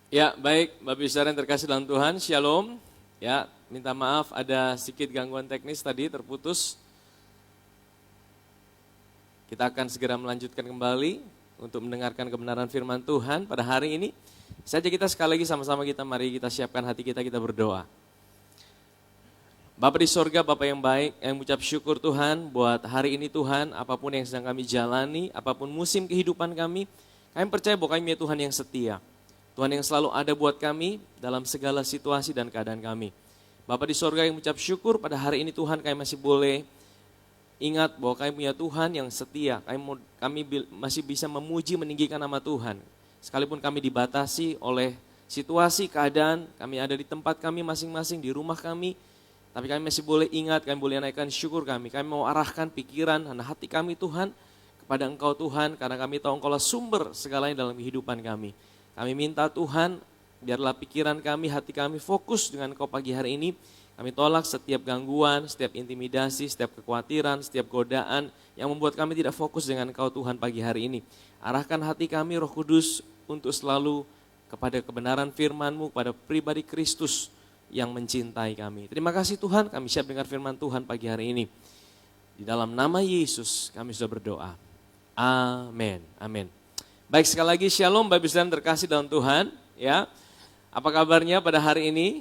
Ya, baik, Bapak Ibu Saudara yang terkasih dalam Tuhan, Shalom. Ya, minta maaf ada sedikit gangguan teknis tadi terputus. Kita akan segera melanjutkan kembali untuk mendengarkan kebenaran firman Tuhan pada hari ini. Saja kita sekali lagi sama-sama mari kita siapkan hati kita berdoa. Bapa di sorga, Bapa yang baik, yang mengucap syukur Tuhan buat hari ini Tuhan, apapun yang sedang kami jalani, apapun musim kehidupan kami percaya bahwa kami ya Tuhan yang setia. Tuhan yang selalu ada buat kami dalam segala situasi dan keadaan kami. Bapa di sorga yang mengucap syukur pada hari ini Tuhan kami masih boleh ingat bahwa kami punya Tuhan yang setia. Kami masih bisa memuji meninggikan nama Tuhan. Sekalipun kami dibatasi oleh situasi, keadaan, kami ada di tempat kami masing-masing, di rumah kami. Tapi kami masih boleh ingat, kami boleh naikkan syukur kami. Kami mau arahkan pikiran dan hati kami Tuhan kepada Engkau Tuhan. Karena kami tahu Engkau lah sumber segalanya dalam kehidupan kami. Kami minta Tuhan, biarlah pikiran kami, hati kami fokus dengan Engkau pagi hari ini. Kami tolak setiap gangguan, setiap intimidasi, setiap kekhawatiran, setiap godaan yang membuat kami tidak fokus dengan Engkau Tuhan pagi hari ini. Arahkan hati kami Roh Kudus untuk selalu kepada kebenaran firman-Mu, kepada pribadi Kristus yang mencintai kami. Terima kasih Tuhan, kami siap dengar firman Tuhan pagi hari ini. Di dalam nama Yesus kami sudah berdoa. Amin. Amin. Baik, sekali lagi shalom Bapak Ibu Saudara terkasih dalam Tuhan, ya. Apa kabarnya pada hari ini?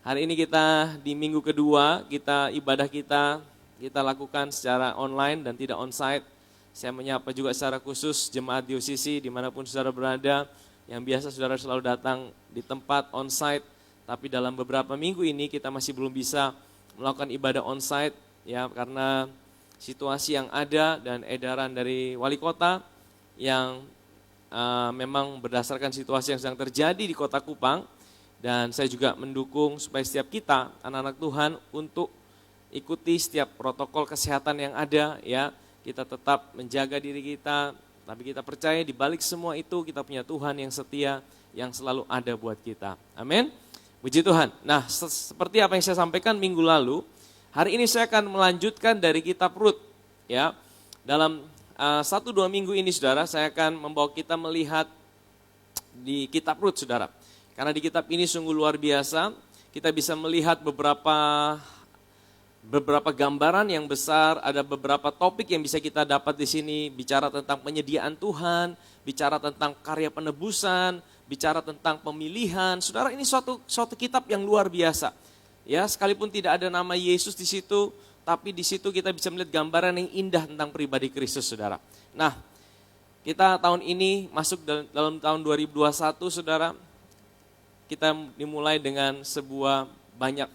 Hari ini kita di minggu kedua, ibadah kita lakukan secara online dan tidak onsite. Saya menyapa juga secara khusus jemaat diosisi dimanapun saudara berada, yang biasa saudara selalu datang di tempat onsite, tapi dalam beberapa minggu ini kita masih belum bisa melakukan ibadah onsite, ya, karena situasi yang ada dan edaran dari wali kota yang memang berdasarkan situasi yang sedang terjadi di Kota Kupang, dan saya juga mendukung supaya setiap kita anak-anak Tuhan untuk ikuti setiap protokol kesehatan yang ada, ya. Kita tetap menjaga diri kita, tapi kita percaya di balik semua itu kita punya Tuhan yang setia, yang selalu ada buat kita. Amin. Puji Tuhan. Nah, seperti apa yang saya sampaikan minggu lalu, hari ini saya akan melanjutkan dari kitab Rut, ya. Dalam 1-2 minggu ini saudara, saya akan membawa kita melihat di kitab Rut saudara. Karena di kitab ini sungguh luar biasa, kita bisa melihat beberapa gambaran yang besar, ada beberapa topik yang bisa kita dapat di sini, bicara tentang penyediaan Tuhan, bicara tentang karya penebusan, bicara tentang pemilihan. Saudara, ini suatu kitab yang luar biasa. Ya, sekalipun tidak ada nama Yesus di situ, tapi di situ kita bisa melihat gambaran yang indah tentang pribadi Kristus, saudara. Nah, kita tahun ini masuk dalam tahun 2021, saudara. Kita dimulai dengan sebuah banyak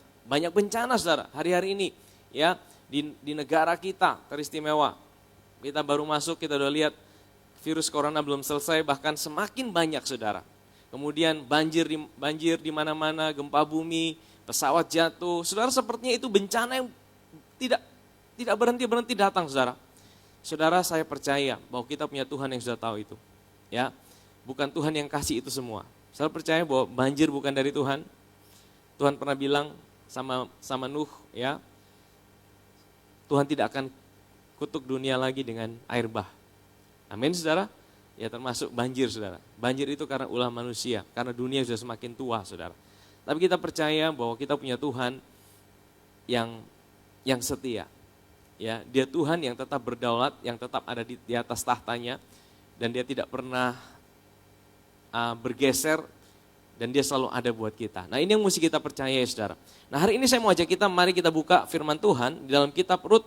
bencana, saudara. Hari-hari ini, ya, di negara kita teristimewa. Kita baru masuk, kita udah lihat virus corona belum selesai, bahkan semakin banyak, saudara. Kemudian banjir di mana-mana, gempa bumi, pesawat jatuh. Saudara, sepertinya itu bencana yang tidak berhenti datang, saudara. Saudara, saya percaya bahwa kita punya Tuhan yang sudah tahu itu. Ya, bukan Tuhan yang kasih itu semua. Saya percaya bahwa banjir bukan dari Tuhan. Tuhan pernah bilang sama Nuh, ya, Tuhan tidak akan kutuk dunia lagi dengan air bah. Amin, saudara. Ya, termasuk banjir, saudara. Banjir itu karena ulah manusia, karena dunia sudah semakin tua, saudara. Tapi kita percaya bahwa kita punya Tuhan yang setia. Ya, dia Tuhan yang tetap berdaulat, yang tetap ada di atas tahtanya, dan dia tidak pernah bergeser, dan dia selalu ada buat kita. Nah, ini yang mesti kita percaya, ya, saudara. Nah, hari ini saya mau ajak kita, mari kita buka firman Tuhan di dalam kitab Rut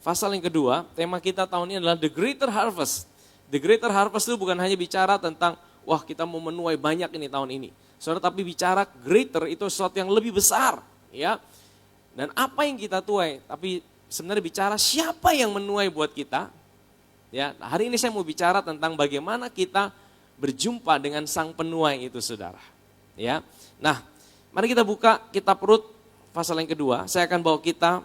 pasal yang kedua. Tema kita tahun ini adalah The Greater Harvest. The Greater Harvest itu bukan hanya bicara tentang wah, kita mau menuai banyak ini tahun ini, saudara, tapi bicara greater itu sesuatu yang lebih besar, ya. Dan apa yang kita tuai, tapi sebenarnya bicara siapa yang menuai buat kita. Ya, hari ini saya mau bicara tentang bagaimana kita berjumpa dengan sang penuai itu, saudara. Ya, nah, mari kita buka kitab Rut pasal yang kedua. Saya akan bawa kita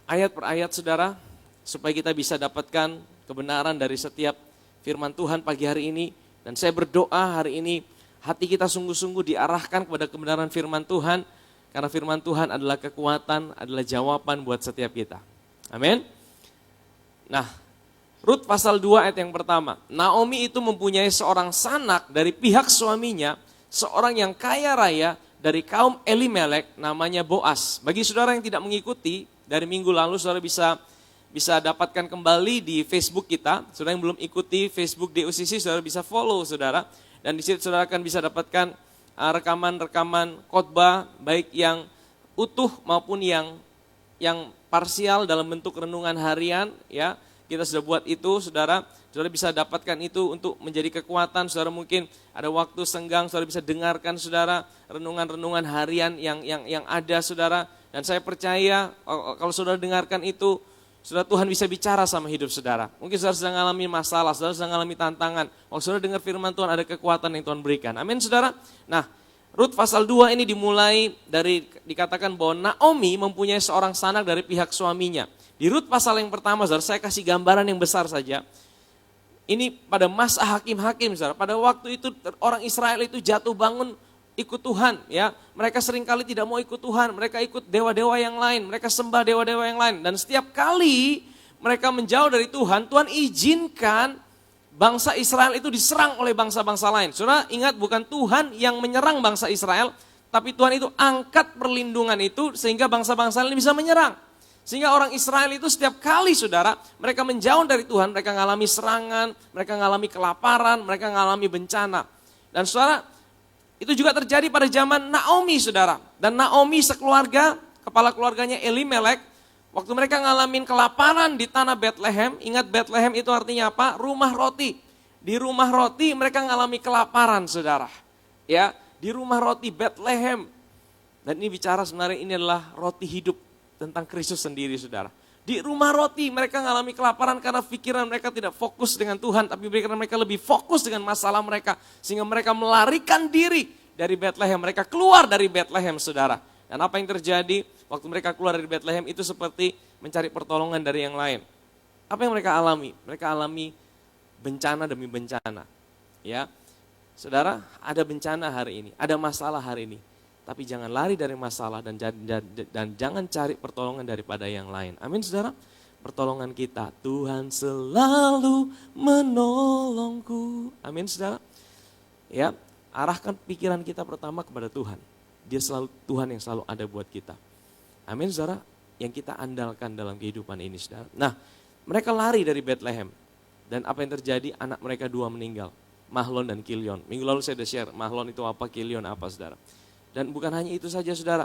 ayat per ayat, saudara, supaya kita bisa dapatkan kebenaran dari setiap firman Tuhan pagi hari ini. Dan saya berdoa hari ini hati kita sungguh-sungguh diarahkan kepada kebenaran firman Tuhan. Karena firman Tuhan adalah kekuatan, adalah jawaban buat setiap kita. Amin. Nah, Rut pasal 2 ayat yang pertama. Naomi itu mempunyai seorang sanak dari pihak suaminya, seorang yang kaya raya dari kaum Elimelek, namanya Boas. Bagi saudara yang tidak mengikuti, dari minggu lalu saudara bisa dapatkan kembali di Facebook kita. Saudara yang belum ikuti Facebook DUCC, saudara bisa follow saudara. Dan di situ saudara akan bisa dapatkan rekaman-rekaman khotbah, baik yang utuh maupun yang parsial dalam bentuk renungan harian, ya. Kita sudah buat itu, saudara bisa dapatkan itu untuk menjadi kekuatan. Saudara mungkin ada waktu senggang, saudara bisa dengarkan saudara renungan-renungan harian yang ada saudara. Dan saya percaya kalau saudara dengarkan itu, saudara, Tuhan bisa bicara sama hidup saudara. Mungkin saudara sedang mengalami masalah, saudara sedang mengalami tantangan. Kalau saudara dengar firman Tuhan, ada kekuatan yang Tuhan berikan. Amin saudara. Nah, Rut pasal 2 ini dimulai dari dikatakan bahwa Naomi mempunyai seorang sanak dari pihak suaminya. Di Rut pasal yang pertama, saudara, saya kasih gambaran yang besar saja. Ini pada masa hakim-hakim, saudara. Pada waktu itu orang Israel itu jatuh bangun ikut Tuhan, ya. Mereka seringkali tidak mau ikut Tuhan, mereka ikut dewa-dewa yang lain, mereka sembah dewa-dewa yang lain. Dan setiap kali mereka menjauh dari Tuhan, Tuhan izinkan bangsa Israel itu diserang oleh bangsa-bangsa lain. Saudara ingat, bukan Tuhan yang menyerang bangsa Israel, tapi Tuhan itu angkat perlindungan itu sehingga bangsa-bangsa lain bisa menyerang. Sehingga orang Israel itu setiap kali saudara, mereka menjauh dari Tuhan, mereka mengalami serangan, mereka mengalami kelaparan, mereka mengalami bencana. Dan saudara, itu juga terjadi pada zaman Naomi saudara. Dan Naomi sekeluarga, kepala keluarganya Elimelek, waktu mereka ngalamin kelaparan di tanah Bethlehem, ingat Bethlehem itu artinya apa? Rumah roti. Di rumah roti mereka mengalami kelaparan saudara. Ya, di rumah roti Bethlehem. Dan ini bicara sebenarnya ini adalah roti hidup tentang Kristus sendiri saudara. Di rumah roti mereka mengalami kelaparan karena pikiran mereka tidak fokus dengan Tuhan, tapi pikiran mereka lebih fokus dengan masalah mereka. Sehingga mereka melarikan diri dari Bethlehem, mereka keluar dari Bethlehem saudara. Dan apa yang terjadi waktu mereka keluar dari Bethlehem itu seperti mencari pertolongan dari yang lain. Apa yang mereka alami? Mereka alami bencana demi bencana. Ya, saudara, ada bencana hari ini, ada masalah hari ini. Tapi jangan lari dari masalah dan jangan cari pertolongan daripada yang lain. Amin saudara. Pertolongan kita, Tuhan selalu menolongku. Amin saudara. Ya, arahkan pikiran kita pertama kepada Tuhan. Dia selalu Tuhan yang selalu ada buat kita. Amin saudara. Yang kita andalkan dalam kehidupan ini saudara. Nah, mereka lari dari Bethlehem. Dan apa yang terjadi? Anak mereka 2 meninggal. Mahlon dan Kilion. Minggu lalu saya sudah share Mahlon itu apa, Kilion apa saudara. Dan bukan hanya itu saja saudara,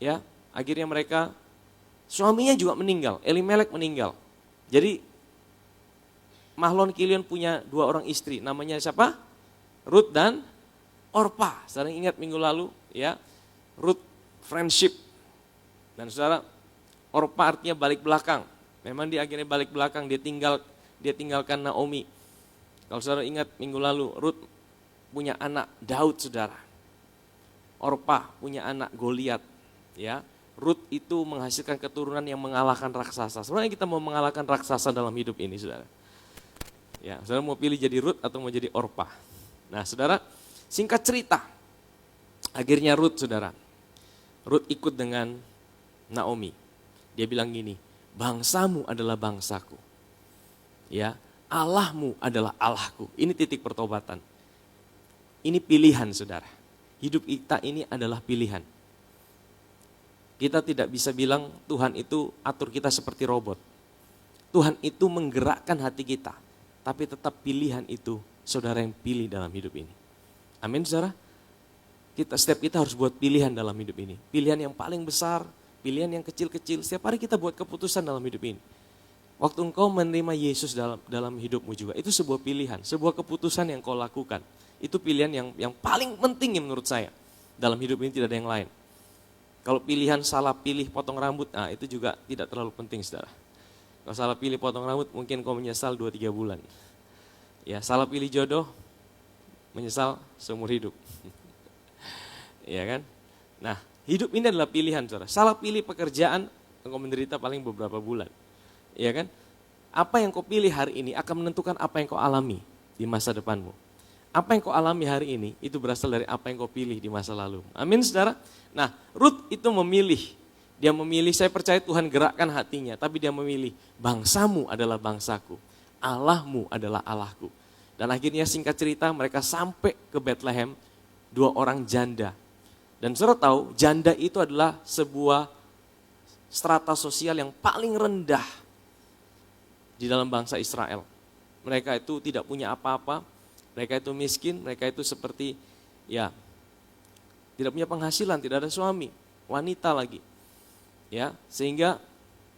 ya, akhirnya mereka, suaminya juga meninggal, Elimelek meninggal. Jadi Mahlon Kilion punya 2 orang istri, namanya siapa? Rut dan Orpa. Saudara ingat minggu lalu, ya, Rut friendship. Dan saudara, Orpa artinya balik belakang. Memang dia akhirnya balik belakang, dia tinggalkan Naomi. Kalau saudara ingat minggu lalu, Rut punya anak Daud saudara. Orpa punya anak Goliat, ya. Rut itu menghasilkan keturunan yang mengalahkan raksasa. Sebenarnya kita mau mengalahkan raksasa dalam hidup ini, saudara. Ya, saudara mau pilih jadi Rut atau mau jadi Orpa? Nah, saudara, singkat cerita, akhirnya Rut, saudara. Rut ikut dengan Naomi. Dia bilang gini, bangsamu adalah bangsaku, ya. Allahmu adalah Allahku. Ini titik pertobatan. Ini pilihan, saudara. Hidup kita ini adalah pilihan. Kita tidak bisa bilang Tuhan itu atur kita seperti robot. Tuhan itu menggerakkan hati kita. Tapi tetap pilihan itu saudara yang pilih dalam hidup ini. Amin saudara. Setiap kita harus buat pilihan dalam hidup ini. Pilihan yang paling besar, pilihan yang kecil-kecil. Setiap hari kita buat keputusan dalam hidup ini. Waktu engkau menerima Yesus dalam hidupmu juga. Itu sebuah pilihan, sebuah keputusan yang kau lakukan. Itu pilihan yang paling penting menurut saya. Dalam hidup ini tidak ada yang lain. Kalau pilihan salah pilih potong rambut, nah itu juga tidak terlalu penting saudara. Kalau salah pilih potong rambut mungkin kau menyesal 2-3 bulan. Ya, salah pilih jodoh, menyesal seumur hidup. Ya kan? Nah, hidup ini adalah pilihan saudara. Salah pilih pekerjaan, engkau menderita paling beberapa bulan. Ya kan? Apa yang kau pilih hari ini akan menentukan apa yang kau alami di masa depanmu. Apa yang kau alami hari ini itu berasal dari apa yang kau pilih di masa lalu. Amin saudara. Nah, Rut itu memilih. Dia memilih, saya percaya Tuhan gerakkan hatinya. Tapi dia memilih, bangsamu adalah bangsaku. Allahmu adalah Allahku. Dan akhirnya singkat cerita mereka sampai ke Bethlehem, 2 orang janda. Dan saudara tahu, janda itu adalah sebuah strata sosial yang paling rendah di dalam bangsa Israel. Mereka itu tidak punya apa-apa, mereka itu miskin, mereka itu seperti tidak punya penghasilan, tidak ada suami, wanita lagi. Ya, sehingga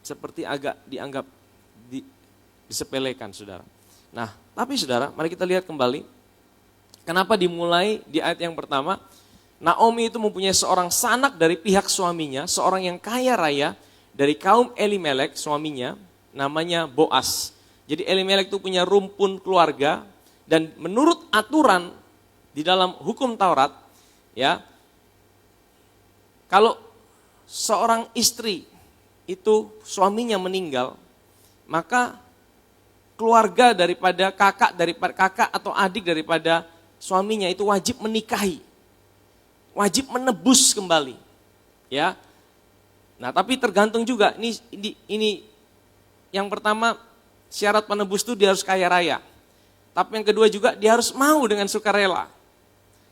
seperti agak dianggap disepelekan, saudara. Nah, tapi saudara, mari kita lihat kembali. Kenapa dimulai di ayat yang pertama, Naomi itu mempunyai seorang sanak dari pihak suaminya, seorang yang kaya raya dari kaum Elimelek, suaminya, namanya Boas. Jadi Elimelek itu punya rumpun keluarga, dan menurut aturan di dalam hukum Taurat, ya, kalau seorang istri itu suaminya meninggal, maka keluarga daripada kakak atau adik daripada suaminya itu wajib menikahi, wajib menebus kembali, ya. Nah, tapi tergantung juga. Ini yang pertama, syarat penebus itu dia harus kaya raya. Tapi yang kedua juga dia harus mau dengan sukarela.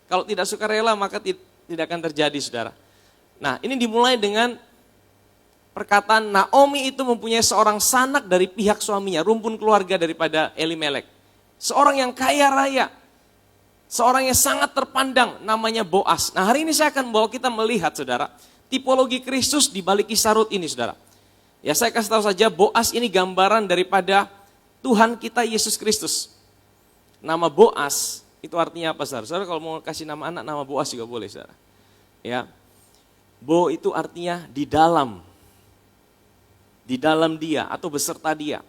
Kalau tidak sukarela maka tidak akan terjadi, saudara. Nah, ini dimulai dengan perkataan Naomi itu mempunyai seorang sanak dari pihak suaminya, rumpun keluarga daripada Elimelek. Seorang yang kaya raya, seorang yang sangat terpandang, namanya Boas. Nah, hari ini saya akan bawa kita melihat, saudara, tipologi Kristus di balik kisah Rut ini, saudara. Ya, saya kasih tahu saja, Boas ini gambaran daripada Tuhan kita Yesus Kristus. Nama Boas itu artinya apa, saudara? Saudara kalau mau kasih nama anak, nama Boas juga boleh, saudara. Ya, Bo itu artinya di dalam dia atau beserta dia.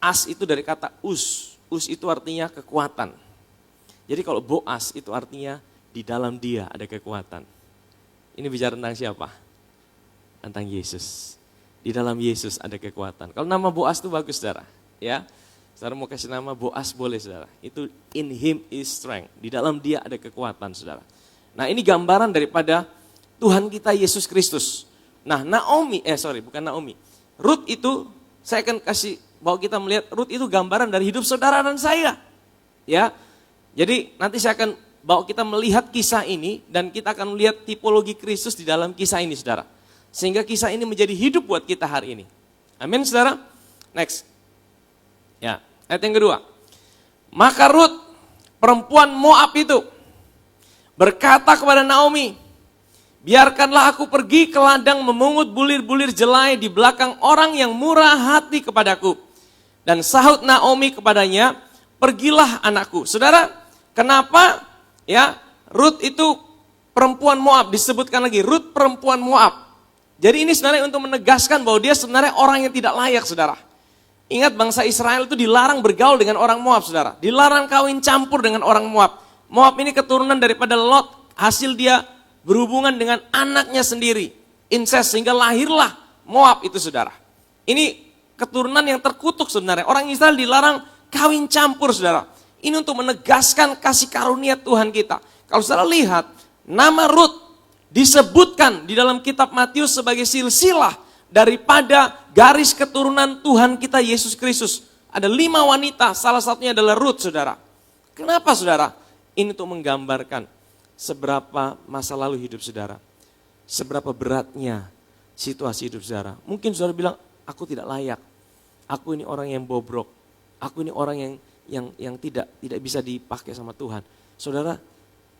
As itu dari kata us itu artinya kekuatan. Jadi kalau Boas itu artinya di dalam dia ada kekuatan. Ini bicara tentang siapa? Tentang Yesus. Di dalam Yesus ada kekuatan. Kalau nama Boas itu bagus, saudara. Ya, saudara mau kasih nama Boas boleh, saudara. Itu in him is strength. Di dalam dia ada kekuatan, saudara. Nah, ini gambaran daripada Tuhan kita Yesus Kristus. Nah, Rut itu saya akan kasih bahwa kita melihat Rut itu gambaran dari hidup saudara dan saya. Ya. Jadi nanti saya akan bawa kita melihat kisah ini dan kita akan melihat tipologi Kristus di dalam kisah ini, saudara. Sehingga kisah ini menjadi hidup buat kita hari ini. Amin, saudara. Next. Ya, ayat yang kedua. Maka Rut, perempuan Moab itu berkata kepada Naomi, biarkanlah aku pergi ke ladang memungut bulir-bulir jelai di belakang orang yang murah hati kepadaku. Dan sahut Naomi kepadanya, pergilah anakku. Saudara, kenapa ya Rut itu perempuan Moab, disebutkan lagi Rut perempuan Moab. Jadi ini sebenarnya untuk menegaskan bahwa dia sebenarnya orang yang tidak layak, saudara. Ingat, bangsa Israel itu dilarang bergaul dengan orang Moab, saudara. Dilarang kawin campur dengan orang Moab. Moab ini keturunan daripada Lot, hasil dia berhubungan dengan anaknya sendiri, incest, sehingga lahirlah Moab itu, saudara. Ini keturunan yang terkutuk sebenarnya. Orang Israel dilarang kawin campur, saudara. Ini untuk menegaskan kasih karunia Tuhan kita. Kalau saudara lihat, nama Rut disebutkan di dalam kitab Matius sebagai silsilah daripada garis keturunan Tuhan kita Yesus Kristus. Ada 5 wanita, salah satunya adalah Rut, saudara. Kenapa, saudara? Ini untuk menggambarkan seberapa masa lalu hidup saudara, seberapa beratnya situasi hidup saudara. Mungkin saudara bilang, aku tidak layak, aku ini orang yang bobrok, aku ini orang yang tidak bisa dipakai sama Tuhan. Saudara,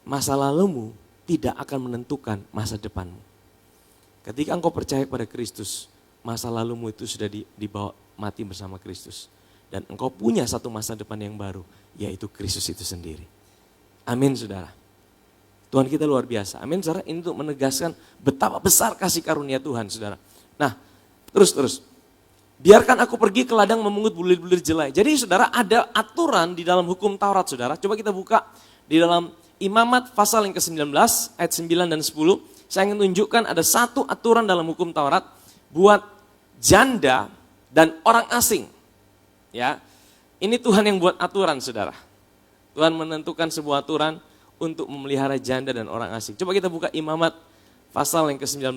masa lalumu tidak akan menentukan masa depanmu. Ketika engkau percaya kepada Kristus, masa lalumu itu sudah dibawa mati bersama Kristus. Dan engkau punya satu masa depan yang baru, yaitu Kristus itu sendiri. Amin, saudara. Tuhan kita luar biasa. Amin, saudara. Ini untuk menegaskan betapa besar kasih karunia Tuhan, saudara. Nah, terus. Biarkan aku pergi ke ladang memungut bulir-bulir jelai. Jadi, saudara, ada aturan di dalam hukum Taurat, saudara. Coba kita buka di dalam Imamat pasal yang ke-19, ayat 9 dan 10. Saya ingin tunjukkan ada satu aturan dalam hukum Taurat buat janda dan orang asing. Ya, ini Tuhan yang buat aturan, saudara. Tuhan menentukan sebuah aturan untuk memelihara janda dan orang asing. Coba kita buka Imamat pasal yang ke-19,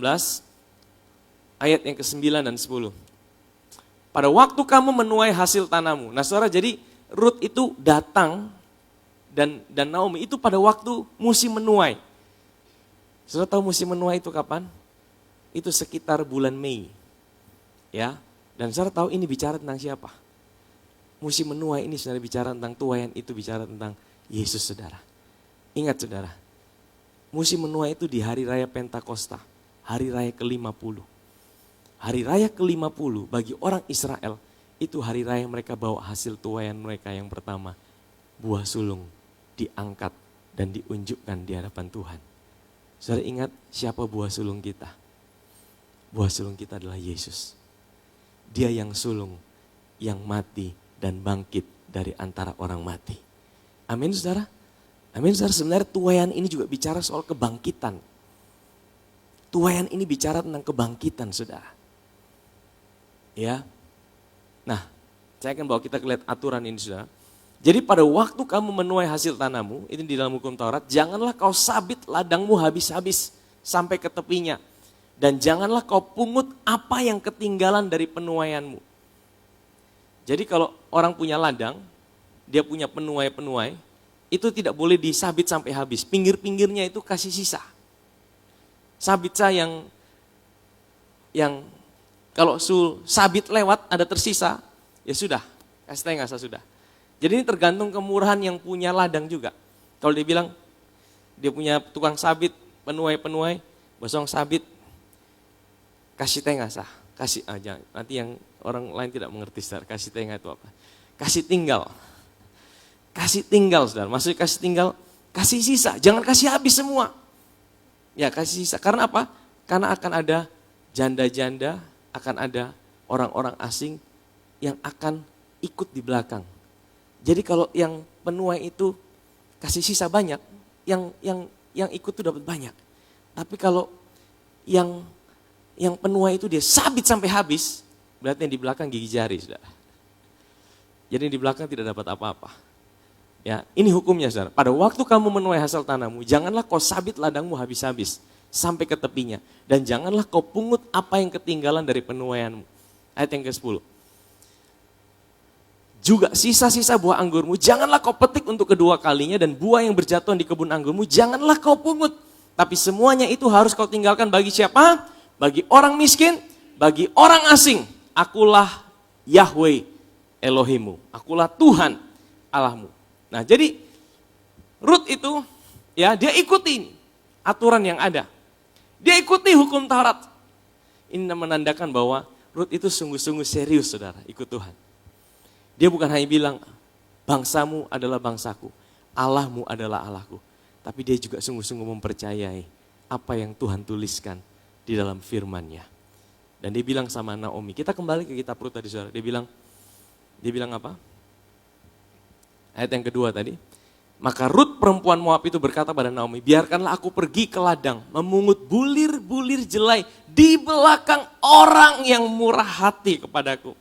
ayat yang ke-9 dan 10. pada waktu kamu menuai hasil tanahmu. Nah saudara, jadi Rut itu datang dan Naomi itu pada waktu musim menuai. Saudara tahu musim menuai itu kapan? Itu sekitar bulan Mei. Ya, dan saudara tahu ini bicara tentang siapa? Musim menuai ini saudara bicara tentang tuaian, itu bicara tentang Yesus saudara. Ingat saudara, musim menuai itu di hari raya Pentakosta, hari raya ke-50. Hari raya ke-50 bagi orang Israel, itu hari raya mereka bawa hasil tuaian mereka yang pertama. Buah sulung diangkat dan diunjukkan di hadapan Tuhan. Saudara ingat siapa buah sulung kita? Buah sulung kita adalah Yesus. Dia yang sulung, yang mati dan bangkit dari antara orang mati. Amin saudara? Amin saudara, sebenarnya tuaian ini juga bicara soal kebangkitan. Tuaian ini bicara tentang kebangkitan saudara. Ya. Nah, saya akan bawa kita lihat aturan ini saudara. Jadi pada waktu kamu menuai hasil tanahmu, itu di dalam hukum Taurat, janganlah kau sabit ladangmu habis-habis sampai ke tepinya. Dan janganlah kau pungut apa yang ketinggalan dari penuaianmu. Jadi kalau orang punya ladang, dia punya penuai-penuai, itu tidak boleh disabit sampai habis. Pinggir-pinggirnya itu kasih sisa. Sabitsa yang kalau sabit lewat ada tersisa, ya sudah, kasih tengah sudah. Jadi ini tergantung kemurahan yang punya ladang juga. Kalau dia bilang, dia punya tukang sabit, penuai-penuai, bosong sabit, kasih tengah sah, kasih aja. Nanti yang orang lain tidak mengerti saudara, kasih tengah itu apa? Kasih tinggal. Kasih tinggal saudara, maksudnya kasih tinggal, kasih sisa, jangan kasih habis semua. Ya kasih sisa, karena apa? Karena akan ada janda-janda, akan ada orang-orang asing yang akan ikut di belakang. Jadi kalau yang penuai itu kasih sisa banyak, yang ikut itu dapat banyak. Tapi kalau yang penuai itu dia sabit sampai habis, berarti yang di belakang gigi jari, saudara. Jadi yang di belakang tidak dapat apa-apa. Ya, ini hukumnya, saudara. Pada waktu kamu menuai hasil tanahmu, janganlah kau sabit ladangmu habis-habis sampai ke tepinya, dan janganlah kau pungut apa yang ketinggalan dari penuaianmu. Ayat yang ke-10. Juga sisa-sisa buah anggurmu, janganlah kau petik untuk kedua kalinya, dan buah yang berjatuhan di kebun anggurmu, janganlah kau pungut. Tapi semuanya itu harus kau tinggalkan bagi siapa? Bagi orang miskin, bagi orang asing. Akulah Yahweh Elohimu, akulah Tuhan Allahmu. Nah jadi Rut itu ya dia ikuti aturan yang ada. Dia ikuti hukum Taurat. Ini menandakan bahwa Rut itu sungguh-sungguh serius saudara ikut Tuhan. Dia bukan hanya bilang bangsamu adalah bangsaku, Allahmu adalah Allahku. Tapi dia juga sungguh-sungguh mempercayai apa yang Tuhan tuliskan di dalam firman-Nya. Dan dia bilang sama Naomi, kita kembali ke kitab Rut tadi saudara. Dia bilang apa? Ayat yang kedua tadi. Maka Rut perempuan Moab itu berkata pada Naomi, biarkanlah aku pergi ke ladang, memungut bulir-bulir jelai di belakang orang yang murah hati kepadaku.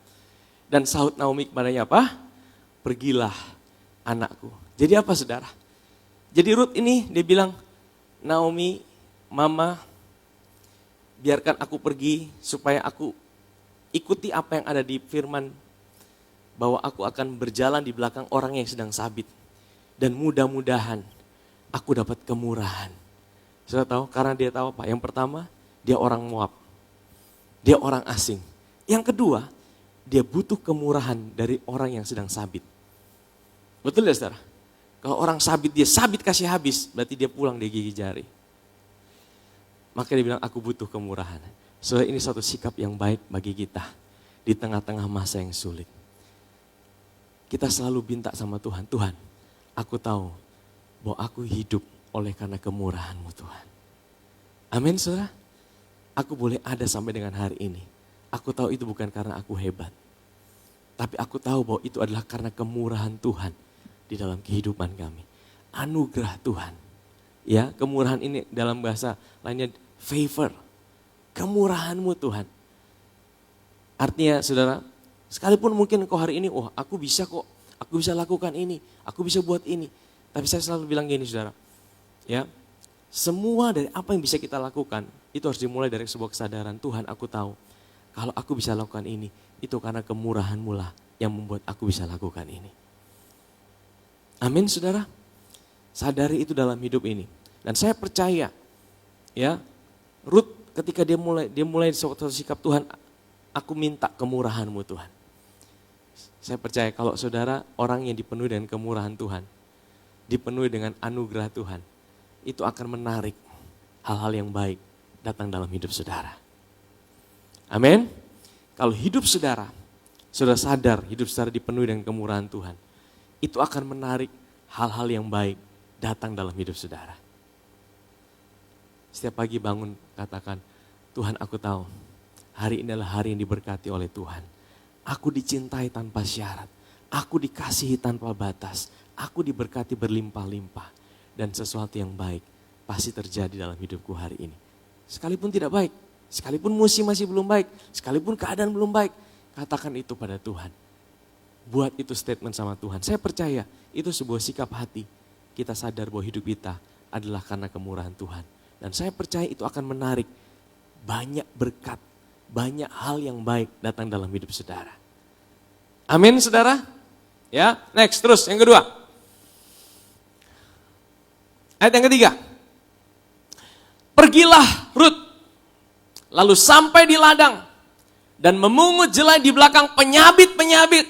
Dan sahut Naomi kepadanya apa? Pergilah anakku. Jadi apa saudara? Jadi Rut ini dia bilang, Naomi, mama, biarkan aku pergi supaya aku ikuti apa yang ada di firman. Bahwa aku akan berjalan di belakang orang yang sedang sabit. Dan mudah-mudahan aku dapat kemurahan. Sudah tahu? Karena dia tahu apa? Yang pertama, dia orang Moab. Dia orang asing. Yang kedua, dia butuh kemurahan dari orang yang sedang sabit. Betul ya saudara? Kalau orang sabit, dia sabit kasih habis, berarti dia pulang dia gigi jari. Maka dia bilang, aku butuh kemurahan. So ini suatu sikap yang baik bagi kita di tengah-tengah masa yang sulit. Kita selalu minta sama Tuhan, Tuhan, aku tahu bahwa aku hidup oleh karena kemurahan-Mu Tuhan. Amin saudara. Aku boleh ada sampai dengan hari ini. Aku tahu itu bukan karena aku hebat. Tapi aku tahu bahwa itu adalah karena kemurahan Tuhan di dalam kehidupan kami. Anugerah Tuhan. Ya, kemurahan ini dalam bahasa lainnya favor. Kemurahan-Mu Tuhan. Artinya saudara, sekalipun mungkin kau hari ini, oh aku bisa kok, aku bisa lakukan ini, aku bisa buat ini. Tapi saya selalu bilang gini saudara, ya semua dari apa yang bisa kita lakukan, itu harus dimulai dari sebuah kesadaran, Tuhan aku tahu, kalau aku bisa lakukan ini, itu karena kemurahan-Mu lah yang membuat aku bisa lakukan ini. Amin saudara. Sadari itu dalam hidup ini. Dan saya percaya, ya, Ruth ketika dia mulai suatu sikap, Tuhan, aku minta kemurahan-Mu Tuhan. Saya percaya kalau saudara orang yang dipenuhi dengan kemurahan Tuhan, dipenuhi dengan anugerah Tuhan, itu akan menarik hal-hal yang baik datang dalam hidup saudara. Amin. Kalau hidup saudara, saudara sadar hidup saudara dipenuhi dengan kemurahan Tuhan, itu akan menarik hal-hal yang baik datang dalam hidup saudara. Setiap pagi bangun katakan, Tuhan aku tahu hari ini adalah hari yang diberkati oleh Tuhan. Aku dicintai tanpa syarat, aku dikasihi tanpa batas, aku diberkati berlimpah-limpah. Dan sesuatu yang baik pasti terjadi dalam hidupku hari ini. Sekalipun tidak baik, sekalipun musim masih belum baik, sekalipun keadaan belum baik, katakan itu pada Tuhan. Buat itu statement sama Tuhan. Saya percaya itu sebuah sikap hati. Kita sadar bahwa hidup kita adalah karena kemurahan Tuhan. Dan saya percaya itu akan menarik banyak berkat, banyak hal yang baik datang dalam hidup saudara. Amin saudara. Ya, next terus yang kedua. Ayat yang ketiga. Pergilah Ruth, lalu sampai di ladang dan memungut jelai di belakang penyabit-penyabit.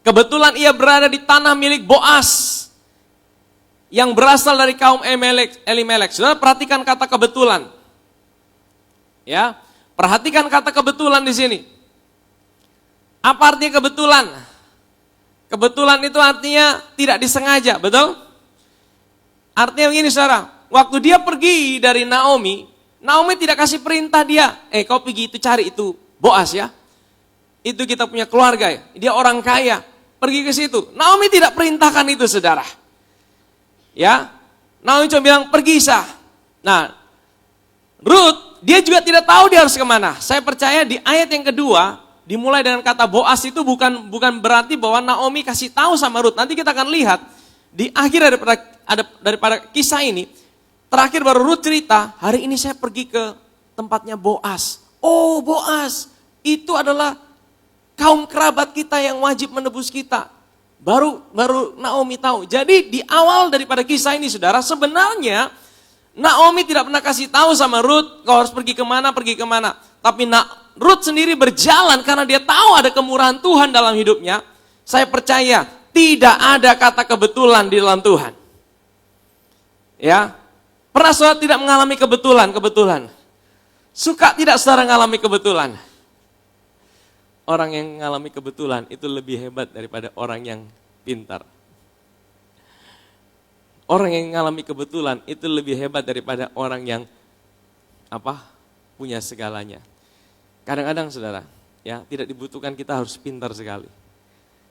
Kebetulan ia berada di tanah milik Boas yang berasal dari kaum Elimelek. Saudara perhatikan kata kebetulan. Ya, perhatikan kata kebetulan di sini. Apa artinya kebetulan? Kebetulan itu artinya tidak disengaja, betul? Artinya begini saudara, waktu dia pergi dari Naomi tidak kasih perintah dia, kau pergi itu cari itu Boas ya. Itu kita punya keluarga ya, dia orang kaya, pergi ke situ. Naomi tidak perintahkan itu saudara. Ya, Naomi cuma bilang pergi sah. Nah, Ruth dia juga tidak tahu dia harus kemana. Saya percaya di ayat yang kedua, dimulai dengan kata Boas itu bukan berarti bahwa Naomi kasih tahu sama Ruth. Nanti kita akan lihat di akhir daripada kisah ini, terakhir baru Ruth cerita, hari ini saya pergi ke tempatnya Boas. Oh Boas, itu adalah kaum kerabat kita yang wajib menebus kita. Baru Naomi tahu. Jadi di awal daripada kisah ini saudara, sebenarnya Naomi tidak pernah kasih tahu sama Ruth, kau harus pergi kemana. Tapi Ruth sendiri berjalan karena dia tahu ada kemurahan Tuhan dalam hidupnya. Saya percaya tidak ada kata kebetulan di dalam Tuhan. Ya, pernah saudara tidak mengalami kebetulan? Suka tidak saudara mengalami kebetulan? Orang yang mengalami kebetulan itu lebih hebat daripada orang yang pintar. Orang yang mengalami kebetulan itu lebih hebat daripada orang yang punya segalanya. Kadang-kadang saudara, ya tidak dibutuhkan kita harus pintar sekali.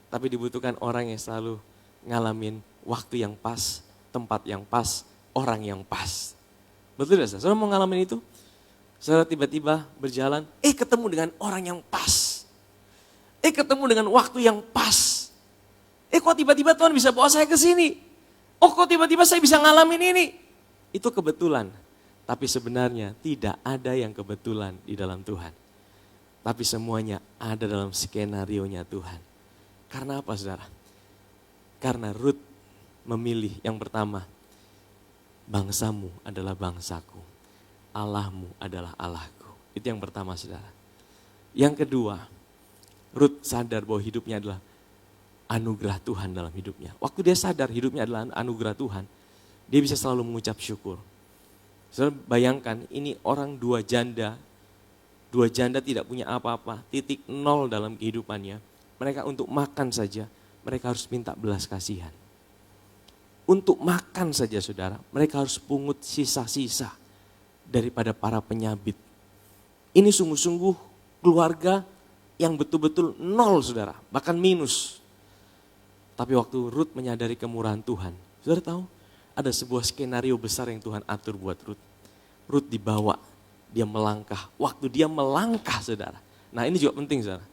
Tapi dibutuhkan orang yang selalu ngalamin waktu yang pas, tempat yang pas, orang yang pas. Betul tidak saudara? Saudara mau ngalamin itu? Saudara tiba-tiba berjalan, ketemu dengan orang yang pas. Ketemu dengan waktu yang pas. Kok tiba-tiba Tuhan bisa bawa saya ke sini? Kok tiba-tiba saya bisa ngalamin ini? Itu kebetulan. Tapi sebenarnya tidak ada yang kebetulan di dalam Tuhan. Tapi semuanya ada dalam skenario-nya Tuhan. Karena apa saudara? Karena Ruth memilih yang pertama, bangsamu adalah bangsaku, Allahmu adalah Allahku. Itu yang pertama saudara. Yang kedua, Ruth sadar bahwa hidupnya adalah anugerah Tuhan dalam hidupnya. Waktu dia sadar hidupnya adalah anugerah Tuhan, dia bisa selalu mengucap syukur. Saudara bayangkan ini orang dua janda tidak punya apa-apa, titik nol dalam kehidupannya. Mereka untuk makan saja, mereka harus minta belas kasihan. Untuk makan saja saudara, mereka harus pungut sisa-sisa daripada para penyabit. Ini sungguh-sungguh keluarga yang betul-betul nol saudara, bahkan minus. Tapi waktu Ruth menyadari kemurahan Tuhan, saudara tahu ada sebuah skenario besar yang Tuhan atur buat Ruth. Ruth dibawa, dia melangkah. Waktu dia melangkah saudara, nah ini juga penting saudara.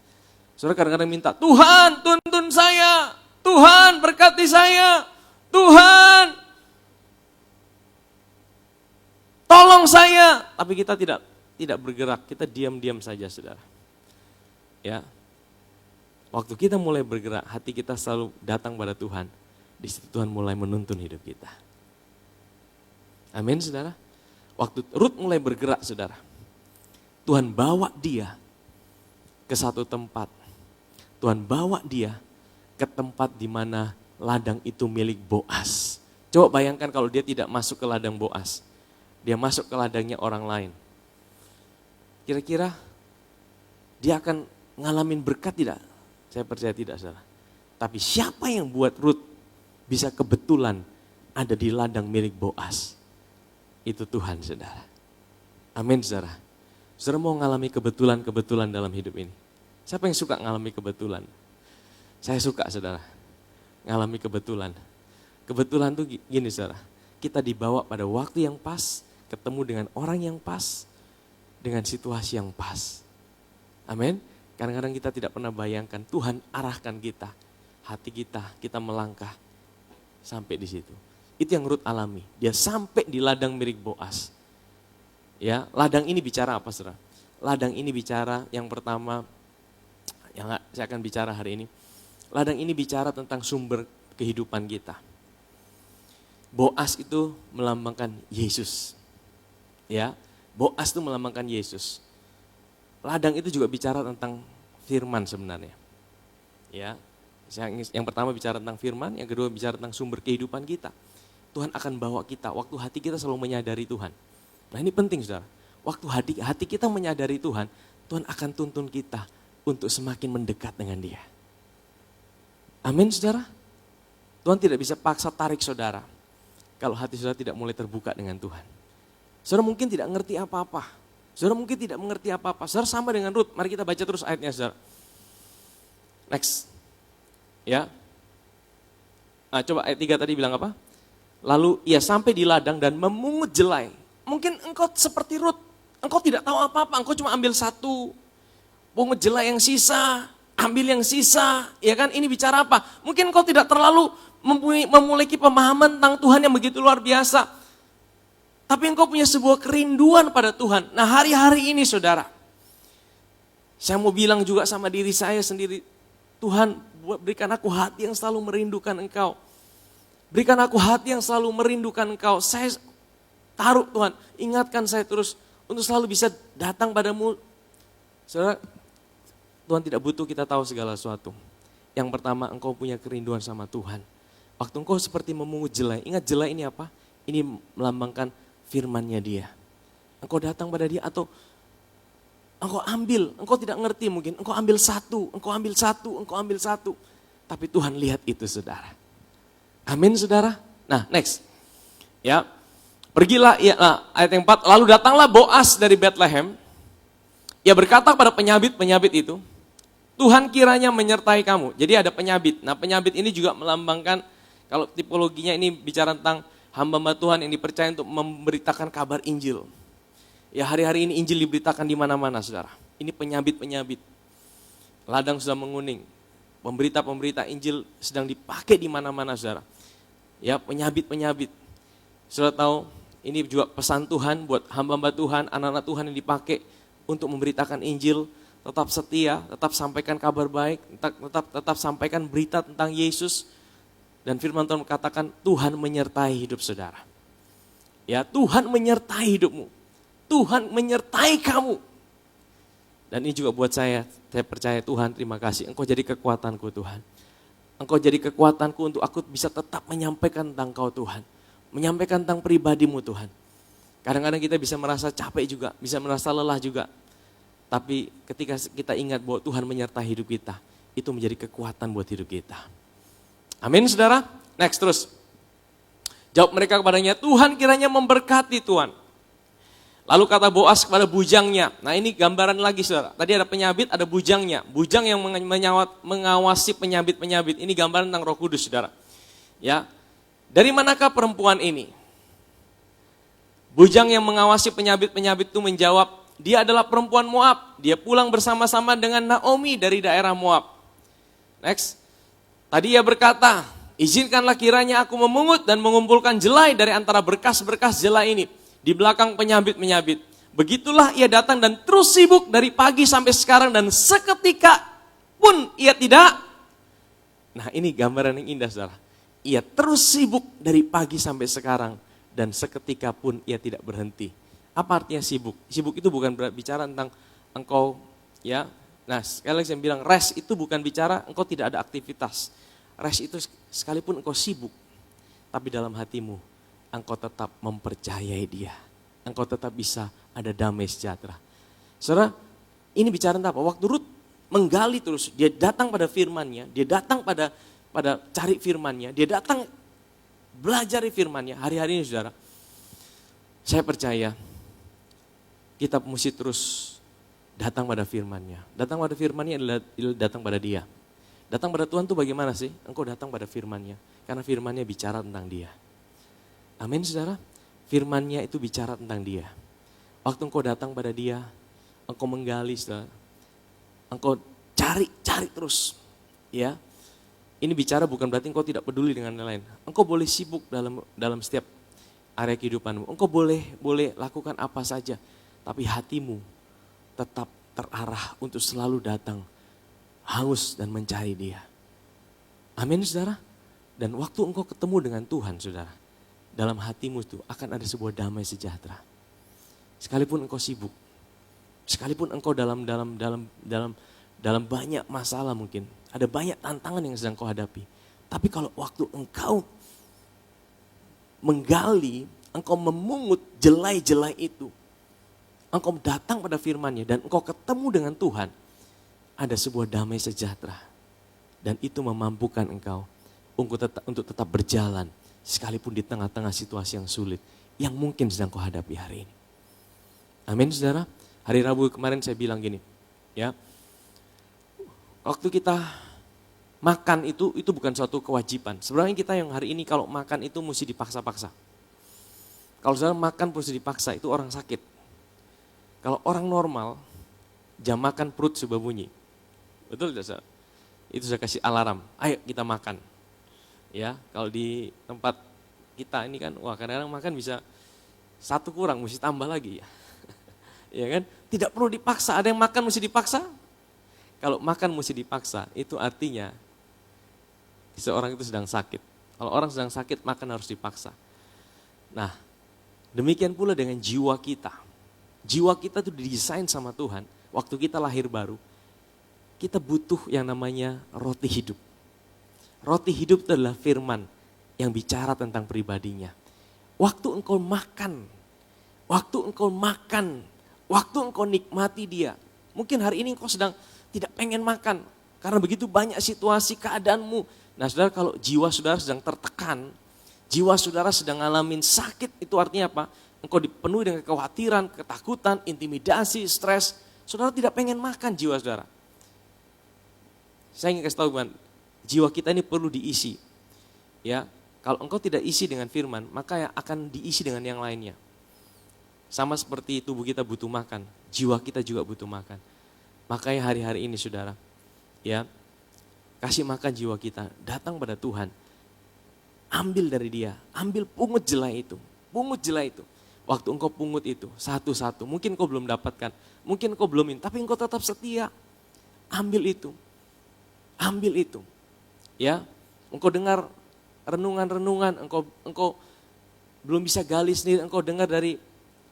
Saudara kadang-kadang minta, Tuhan tuntun saya, Tuhan berkati saya, Tuhan tolong saya. Tapi kita tidak tidak bergerak, kita diam-diam saja saudara. Ya, waktu kita mulai bergerak, hati kita selalu datang pada Tuhan. Di situ Tuhan mulai menuntun hidup kita. Amin saudara. Waktu Rut mulai bergerak saudara, Tuhan bawa dia ke satu tempat. Tuhan bawa dia ke tempat di mana ladang itu milik Boas. Coba bayangkan kalau dia tidak masuk ke ladang Boas. Dia masuk ke ladangnya orang lain. Kira-kira dia akan ngalamin berkat tidak? Saya percaya tidak saudara. Tapi siapa yang buat Rut bisa kebetulan ada di ladang milik Boas? Itu Tuhan saudara. Amin saudara. Saudara mau ngalami kebetulan-kebetulan dalam hidup ini? Siapa yang suka ngalami kebetulan? Saya suka saudara, ngalami kebetulan. Kebetulan tuh gini saudara, kita dibawa pada waktu yang pas, ketemu dengan orang yang pas, dengan situasi yang pas. Amin. Kadang-kadang kita tidak pernah bayangkan Tuhan arahkan kita, hati kita melangkah sampai di situ. Itu yang Rut alami. Dia sampai di ladang milik Boas. Ya, ladang ini bicara apa saudara? Ladang ini bicara yang pertama, yang saya akan bicara hari ini. Ladang ini bicara tentang sumber kehidupan kita. Boas itu melambangkan Yesus. Ya, Boas itu melambangkan Yesus. Ladang itu juga bicara tentang firman sebenarnya. Ya, yang pertama bicara tentang firman, yang kedua bicara tentang sumber kehidupan kita. Tuhan akan bawa kita, waktu hati kita selalu menyadari Tuhan. Nah ini penting saudara, waktu hati kita menyadari Tuhan, Tuhan akan tuntun kita untuk semakin mendekat dengan Dia. Amin saudara. Tuhan tidak bisa paksa tarik saudara kalau hati saudara tidak mulai terbuka dengan Tuhan. Saudara mungkin tidak mengerti apa-apa. Saudara mungkin tidak mengerti apa-apa. Saudara sama dengan Rut. Mari kita baca terus ayatnya saudara. Next. Ya. Nah, coba ayat 3 tadi bilang apa? Lalu ia sampai di ladang dan memungut jelai. Mungkin engkau seperti Rut. Engkau tidak tahu apa-apa. Engkau cuma ambil satu. Pungut jelai yang sisa, ambil yang sisa, ya kan? Ini bicara apa? Mungkin kau tidak terlalu memiliki pemahaman tentang Tuhan yang begitu luar biasa. Tapi engkau punya sebuah kerinduan pada Tuhan. Nah hari-hari ini saudara, saya mau bilang juga sama diri saya sendiri, Tuhan berikan aku hati yang selalu merindukan Engkau. Berikan aku hati yang selalu merindukan Engkau. Saya taruh Tuhan, ingatkan saya terus untuk selalu bisa datang padamu. Saudara, Tuhan tidak butuh kita tahu segala sesuatu. Yang pertama, engkau punya kerinduan sama Tuhan. Waktu engkau seperti memungut jelai, ingat jelai ini apa? Ini melambangkan firman-Nya Dia. Engkau datang pada Dia atau engkau ambil, engkau tidak ngerti mungkin, engkau ambil satu, engkau ambil satu, engkau ambil satu. Tapi Tuhan lihat itu saudara. Amin saudara. Nah next. Ya, pergilah, ya, ayat yang 4, lalu datanglah Boas dari Bethlehem. Ia berkata pada penyabit-penyabit itu, Tuhan kiranya menyertai kamu. Jadi ada penyabit. Nah penyabit ini juga melambangkan, kalau tipologinya ini bicara tentang hamba-hamba Tuhan yang dipercaya untuk memberitakan kabar Injil. Ya hari-hari ini Injil diberitakan di mana-mana saudara. Ini penyabit-penyabit. Ladang sudah menguning. Pemberita-pemberita Injil sedang dipakai di mana-mana saudara. Ya penyabit-penyabit. Saudara tahu ini juga pesan Tuhan buat hamba-hamba Tuhan, anak-anak Tuhan yang dipakai untuk memberitakan Injil. Tetap setia, tetap sampaikan kabar baik, tetap sampaikan berita tentang Yesus. Dan firman Tuhan katakan Tuhan menyertai hidup saudara. Ya, Tuhan menyertai hidupmu. Tuhan menyertai kamu. Dan ini juga buat saya percaya Tuhan, terima kasih. Engkau jadi kekuatanku Tuhan. Engkau jadi kekuatanku untuk aku bisa tetap menyampaikan tentang Kau Tuhan. Menyampaikan tentang pribadimu Tuhan. Kadang-kadang kita bisa merasa capek juga, bisa merasa lelah juga. Tapi ketika kita ingat bahwa Tuhan menyertai hidup kita, itu menjadi kekuatan buat hidup kita. Amin saudara. Next terus. Jawab mereka kepadanya, Tuhan kiranya memberkati Tuhan. Lalu kata Boas kepada bujangnya. Nah ini gambaran lagi saudara. Tadi ada penyabit, ada bujangnya. Bujang yang mengawasi penyabit-penyabit. Ini gambaran tentang Roh Kudus saudara. Ya. Dari manakah perempuan ini? Bujang yang mengawasi penyabit-penyabit itu menjawab, dia adalah perempuan Moab. Dia pulang bersama-sama dengan Naomi dari daerah Moab. Next. Tadi ia berkata, izinkanlah kiranya aku memungut dan mengumpulkan jelai dari antara berkas-berkas jelai ini. Di belakang penyabit-penyabit. Begitulah ia datang dan terus sibuk dari pagi sampai sekarang dan seketika pun ia tidak. Nah ini gambaran yang indah saudara. Ia terus sibuk dari pagi sampai sekarang dan seketika pun ia tidak berhenti. Apa artinya sibuk? Sibuk itu bukan bicara tentang engkau ya. Nah sekali lagi saya bilang rest itu bukan bicara engkau tidak ada aktivitas. Rest itu sekalipun engkau sibuk, tapi dalam hatimu engkau tetap mempercayai dia. Engkau tetap bisa ada damai sejahtera. Saudara, ini bicara tentang apa? Waktu Rut menggali terus, dia datang pada firman-Nya, dia datang pada cari firman-Nya, dia datang belajar firman-Nya. Hari-hari ini saudara, saya percaya kita mesti terus datang pada firman-Nya. Datang pada firman-Nya adalah datang pada dia. Datang pada Tuhan itu bagaimana sih? Engkau datang pada firman-Nya, karena firman-Nya bicara tentang dia. Amin saudara, firman-Nya itu bicara tentang dia. Waktu engkau datang pada dia, engkau menggali saudara, engkau cari terus. Ya, ini bicara bukan berarti engkau tidak peduli dengan yang lain. Engkau boleh sibuk dalam setiap area kehidupanmu. Engkau boleh lakukan apa saja, tapi hatimu tetap terarah untuk selalu datang, haus dan mencari dia. Amin saudara. Dan waktu engkau ketemu dengan Tuhan saudara, dalam hatimu itu akan ada sebuah damai sejahtera. Sekalipun engkau sibuk, sekalipun engkau dalam banyak masalah mungkin, ada banyak tantangan yang sedang kau hadapi. Tapi kalau waktu engkau menggali, engkau memungut jelai-jelai itu, engkau datang pada firman-Nya dan engkau ketemu dengan Tuhan, ada sebuah damai sejahtera. Dan itu memampukan engkau untuk tetap berjalan sekalipun di tengah-tengah situasi yang sulit yang mungkin sedang kau hadapi hari ini. Amin saudara. Hari Rabu kemarin saya bilang gini, ya. Waktu kita makan itu bukan suatu kewajiban. Sebenarnya kita yang hari ini kalau makan itu mesti dipaksa-paksa. Kalau saudara makan mesti dipaksa itu orang sakit. Kalau orang normal, jam makan perut sudah bunyi. Betul tidak saudara? Itu saya kasih alarm, ayo kita makan. Ya, kalau di tempat kita ini kan, wah kadang-kadang makan bisa satu kurang, mesti tambah lagi ya. Ya kan? Tidak perlu dipaksa, ada yang makan mesti dipaksa. Kalau makan mesti dipaksa, itu artinya seseorang itu sedang sakit. Kalau orang sedang sakit, makan harus dipaksa. Nah, demikian pula dengan jiwa kita. Jiwa kita itu didesain sama Tuhan, waktu kita lahir baru, kita butuh yang namanya roti hidup. Roti hidup itu adalah firman yang bicara tentang pribadinya. Waktu engkau makan, waktu engkau nikmati dia. Mungkin hari ini engkau sedang tidak pengen makan, karena begitu banyak situasi keadaanmu. Nah saudara, kalau jiwa saudara sedang tertekan, jiwa saudara sedang ngalamin sakit, itu artinya apa? Engkau dipenuhi dengan kekhawatiran, ketakutan, intimidasi, stres. Saudara tidak pengen makan jiwa saudara. Saya ingin kasih tahu teman, jiwa kita ini perlu diisi. Ya, kalau engkau tidak isi dengan firman, maka akan diisi dengan yang lainnya. Sama seperti tubuh kita butuh makan, jiwa kita juga butuh makan. Makanya hari-hari ini saudara, ya, kasih makan jiwa kita, datang pada Tuhan. Ambil dari dia, pungut jelai itu. Waktu engkau pungut itu, satu-satu, mungkin engkau belum dapatkan, mungkin engkau belum ini, tapi engkau tetap setia. Ambil itu. Ya, engkau dengar renungan-renungan, engkau belum bisa gali sendiri, engkau dengar dari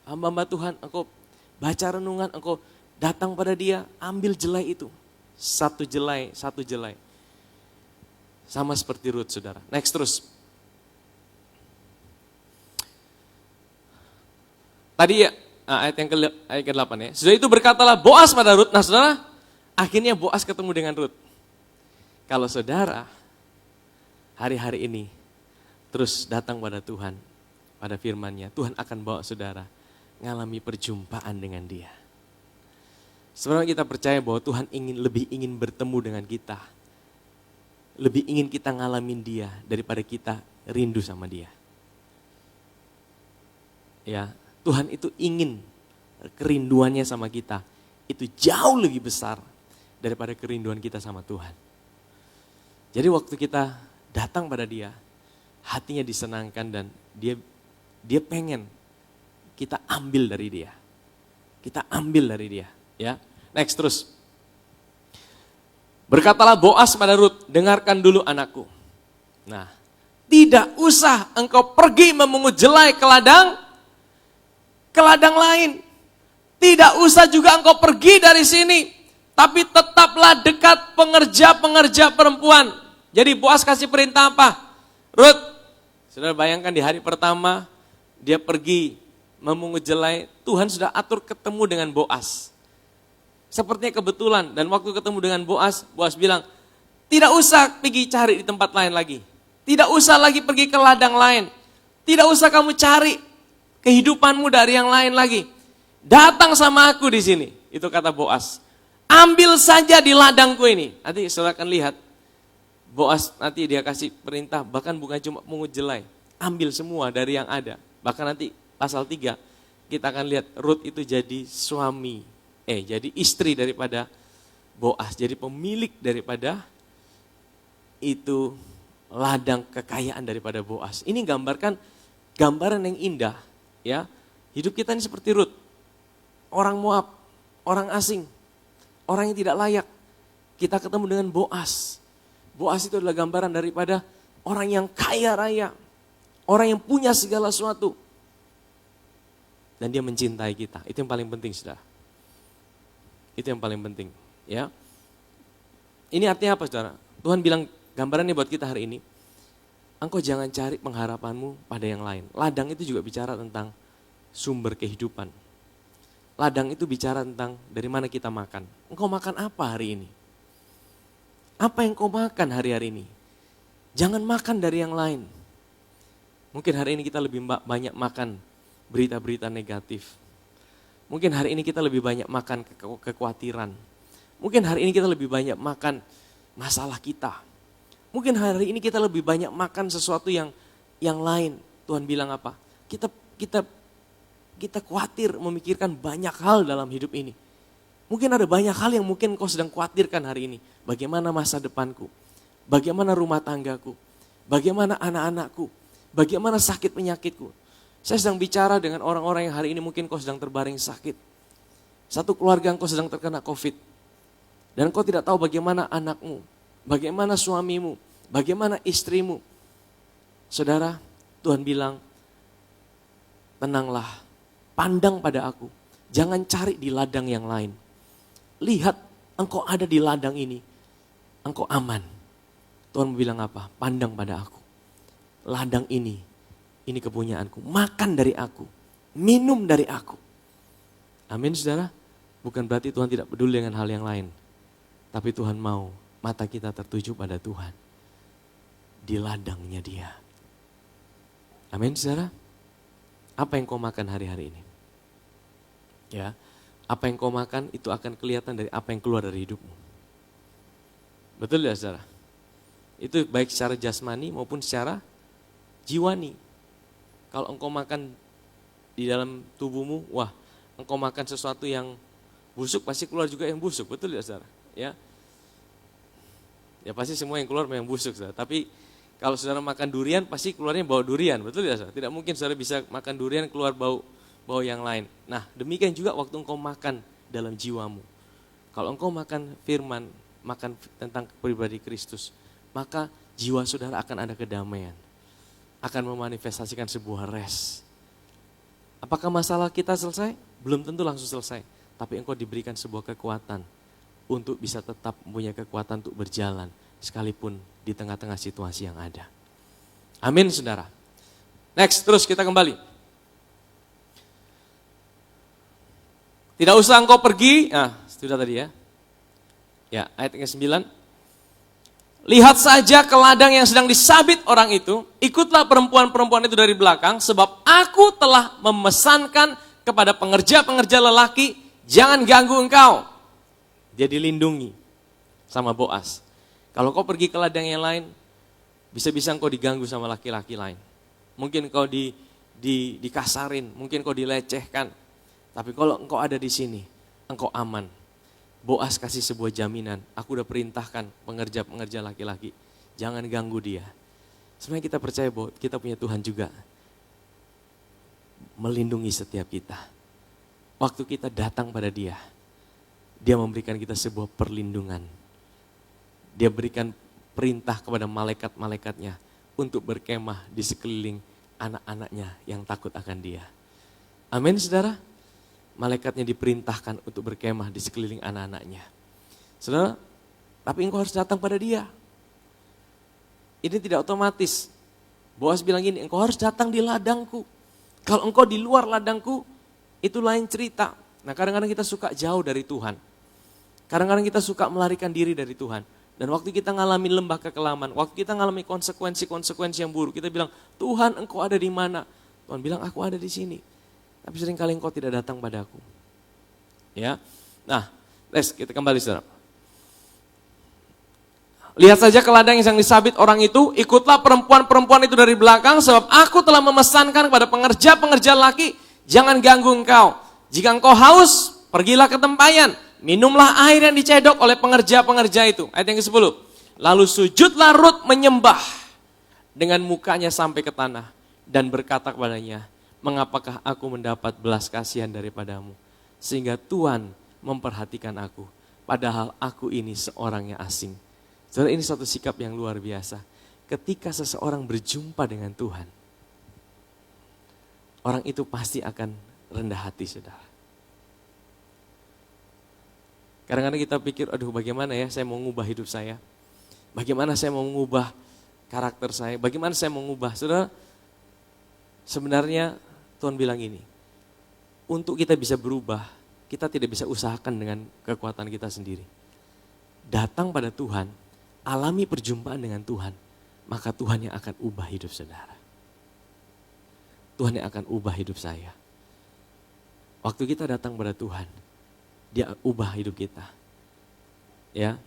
hamba-hamba Tuhan, engkau baca renungan, engkau datang pada dia, ambil jelai itu. Satu jelai. Sama seperti Rut saudara. Next terus. Tadi ya, ayat ke-8 ya. Sudah itu berkatalah Boas pada Rut. Nah saudara, akhirnya Boas ketemu dengan Rut. Kalau saudara hari-hari ini terus datang pada Tuhan, pada firman-Nya, Tuhan akan bawa saudara ngalami perjumpaan dengan dia. Sebenarnya kita percaya bahwa Tuhan lebih ingin bertemu dengan kita. Lebih ingin kita ngalamin dia daripada kita rindu sama dia. Ya, Tuhan itu ingin kerinduannya sama kita itu jauh lebih besar daripada kerinduan kita sama Tuhan. Jadi waktu kita datang pada dia, hatinya disenangkan dan dia pengen kita ambil dari dia. Kita ambil dari dia. Ya, next terus. Berkatalah Boas pada Rut, dengarkan dulu anakku. Nah, tidak usah engkau pergi memungut jelai ke ladang lain. Tidak usah juga engkau pergi dari sini, tapi tetaplah dekat pengerja-pengerja perempuan. Jadi Boas kasih perintah apa? Rut, saudara bayangkan di hari pertama dia pergi memungut jelai, Tuhan sudah atur ketemu dengan Boas. Sepertinya kebetulan, dan waktu ketemu dengan Boas, Boas bilang, tidak usah pergi cari di tempat lain lagi. Tidak usah lagi pergi ke ladang lain. Tidak usah kamu cari kehidupanmu dari yang lain lagi. Datang sama aku di sini. Itu kata Boas. Ambil saja di ladangku ini. Nanti saudara akan lihat, Boas nanti dia kasih perintah, bahkan bukan cuma mungut jelai. Ambil semua dari yang ada. Bahkan nanti pasal 3, kita akan lihat Rut itu jadi jadi istri daripada Boas, jadi pemilik daripada itu ladang kekayaan daripada Boas. Ini gambarkan gambaran yang indah, ya. Hidup kita ini seperti Rut, orang Moab, orang asing, orang yang tidak layak. Kita ketemu dengan Boas. Boas itu adalah gambaran daripada orang yang kaya raya, orang yang punya segala sesuatu, dan dia mencintai kita. Itu yang paling penting, saudara. Itu yang paling penting, ya. Ini artinya apa, saudara? Tuhan bilang gambarannya buat kita hari ini, engkau jangan cari pengharapanmu pada yang lain. Ladang itu juga bicara tentang sumber kehidupan. Ladang itu bicara tentang dari mana kita makan. Engkau makan apa hari ini? Apa yang kau makan hari-hari ini? Jangan makan dari yang lain. Mungkin hari ini kita lebih banyak makan berita-berita negatif. Mungkin hari ini kita lebih banyak makan kekhawatiran. Mungkin hari ini kita lebih banyak makan masalah kita. Mungkin hari ini kita lebih banyak makan sesuatu yang lain. Tuhan bilang apa? Kita khawatir memikirkan banyak hal dalam hidup ini. Mungkin ada banyak hal yang mungkin kau sedang khawatirkan hari ini. Bagaimana masa depanku? Bagaimana rumah tanggaku? Bagaimana anak-anakku? Bagaimana sakit penyakitku? Saya sedang bicara dengan orang-orang yang hari ini mungkin kau sedang terbaring sakit. Satu keluarga kau sedang terkena COVID. Dan kau tidak tahu bagaimana anakmu, bagaimana suamimu, bagaimana istrimu. Saudara, Tuhan bilang, tenanglah, pandang pada aku. Jangan cari di ladang yang lain. Lihat, engkau ada di ladang ini, engkau aman. Tuhan bilang apa? Pandang pada aku. Ladang ini kepunyaanku. Makan dari aku, minum dari aku. Amin, saudara. Bukan berarti Tuhan tidak peduli dengan hal yang lain. Tapi Tuhan mau mata kita tertuju pada Tuhan. Di ladangnya dia. Amin, saudara. Apa yang kau makan hari-hari ini? Ya, apa yang kau makan itu akan kelihatan dari apa yang keluar dari hidupmu. Betul ya, saudara? Itu baik secara jasmani maupun secara jiwani. Kalau engkau makan di dalam tubuhmu, wah, engkau makan sesuatu yang busuk, pasti keluar juga yang busuk, betul ya, saudara? Ya, pasti semua yang keluar yang busuk, saudara. Tapi kalau saudara makan durian, pasti keluarnya bau durian, betul ya, saudara? Tidak mungkin saudara bisa makan durian keluar bau yang lain. Nah, demikian juga waktu engkau makan dalam jiwamu. Kalau engkau makan firman, makan tentang pribadi Kristus, maka jiwa saudara akan ada kedamaian. Akan memanifestasikan sebuah rest. Apakah masalah kita selesai? Belum tentu langsung selesai. Tapi engkau diberikan sebuah kekuatan untuk bisa tetap mempunyai kekuatan untuk berjalan sekalipun di tengah-tengah situasi yang ada. Amin, saudara. Next, terus kita kembali. Tidak usah engkau pergi. Nah, sudah tadi ya. Ya, ayat yang ke-9. Lihat saja ke ladang yang sedang disabit orang itu, ikutlah perempuan-perempuan itu dari belakang, sebab aku telah memesankan kepada pengerja-pengerja lelaki, jangan ganggu engkau. Dia dilindungi sama Boas. Kalau kau pergi ke ladang yang lain, bisa-bisa engkau diganggu sama laki-laki lain. Mungkin kau dikasarin, mungkin kau dilecehkan. Tapi kalau engkau ada di sini, engkau aman. Boas kasih sebuah jaminan, aku udah perintahkan pengerja-pengerja laki-laki, jangan ganggu dia. Sebenarnya kita percaya bahwa kita punya Tuhan juga melindungi setiap kita. waktu kita datang pada Dia, Dia memberikan kita sebuah perlindungan. Dia berikan perintah kepada malaikat-malaikatnya untuk berkemah di sekeliling anak-anaknya yang takut akan Dia. Amin, saudara. Malaikatnya diperintahkan untuk berkemah di sekeliling anak-anaknya. Saudara, tapi engkau harus datang pada Dia. Ini tidak otomatis. Boas bilang gini, engkau harus datang di ladangku. Kalau engkau di luar ladangku, itu lain cerita. Nah, kadang-kadang kita suka jauh dari Tuhan. Kadang-kadang kita suka melarikan diri dari Tuhan. Dan waktu kita ngalamin lembah kekelaman, waktu kita ngalamin konsekuensi-konsekuensi yang buruk, kita bilang, Tuhan engkau ada di mana? Tuhan bilang, aku ada di sini. Tapi seringkali engkau tidak datang padaku. Ya, nah, kita kembali saudara. Lihat saja ke ladang yang sedang disabit orang itu, ikutlah perempuan-perempuan itu dari belakang, sebab aku telah memesankan kepada pengerja-pengerja laki, jangan ganggu engkau. Jika engkau haus, pergilah ke tempayan, minumlah air yang dicedok oleh pengerja-pengerja itu. Ayat yang ke-10. Lalu sujudlah Rut menyembah dengan mukanya sampai ke tanah dan berkata kepadanya, mengapakah aku mendapat belas kasihan daripadamu, sehingga Tuhan memperhatikan aku, padahal aku ini seorang yang asing. Saudara, ini suatu sikap yang luar biasa. Ketika seseorang berjumpa dengan Tuhan, orang itu pasti akan rendah hati, saudara. Kadang-kadang kita pikir, aduh bagaimana ya saya mau mengubah hidup saya? Bagaimana saya mau mengubah karakter saya? Bagaimana saya mau mengubah? Saudara, sebenarnya Tuhan bilang ini, untuk kita bisa berubah, kita tidak bisa usahakan dengan kekuatan kita sendiri. Datang pada Tuhan, alami perjumpaan dengan Tuhan, maka Tuhan yang akan ubah hidup saudara. Tuhan yang akan ubah hidup saya. Waktu kita datang pada Tuhan, Dia ubah hidup kita. Ya.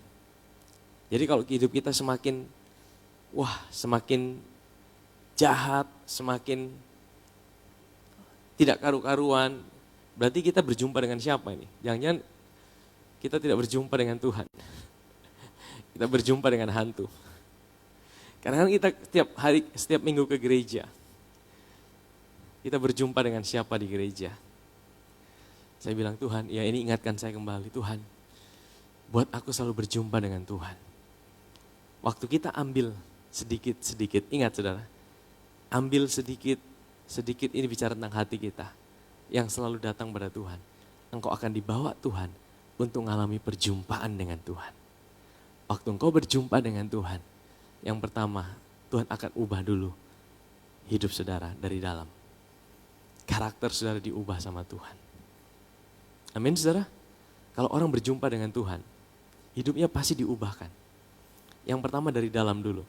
Jadi kalau hidup kita semakin jahat, semakin tidak karu-karuan, berarti kita berjumpa dengan siapa ini? Jangan-jangan kita tidak berjumpa dengan Tuhan. Kita berjumpa dengan hantu. Karena kita setiap minggu ke gereja, kita berjumpa dengan siapa di gereja. Saya bilang, Tuhan, ya ini ingatkan saya kembali, Tuhan, buat aku selalu berjumpa dengan Tuhan. Waktu kita ambil sedikit-sedikit, ingat saudara, ambil sedikit ini bicara tentang hati kita, yang selalu datang pada Tuhan. Engkau akan dibawa Tuhan untuk mengalami perjumpaan dengan Tuhan. Waktu engkau berjumpa dengan Tuhan, yang pertama, Tuhan akan ubah dulu hidup saudara dari dalam. Karakter saudara diubah sama Tuhan. Amin saudara? Kalau orang berjumpa dengan Tuhan, hidupnya pasti diubahkan. Yang pertama dari dalam dulu.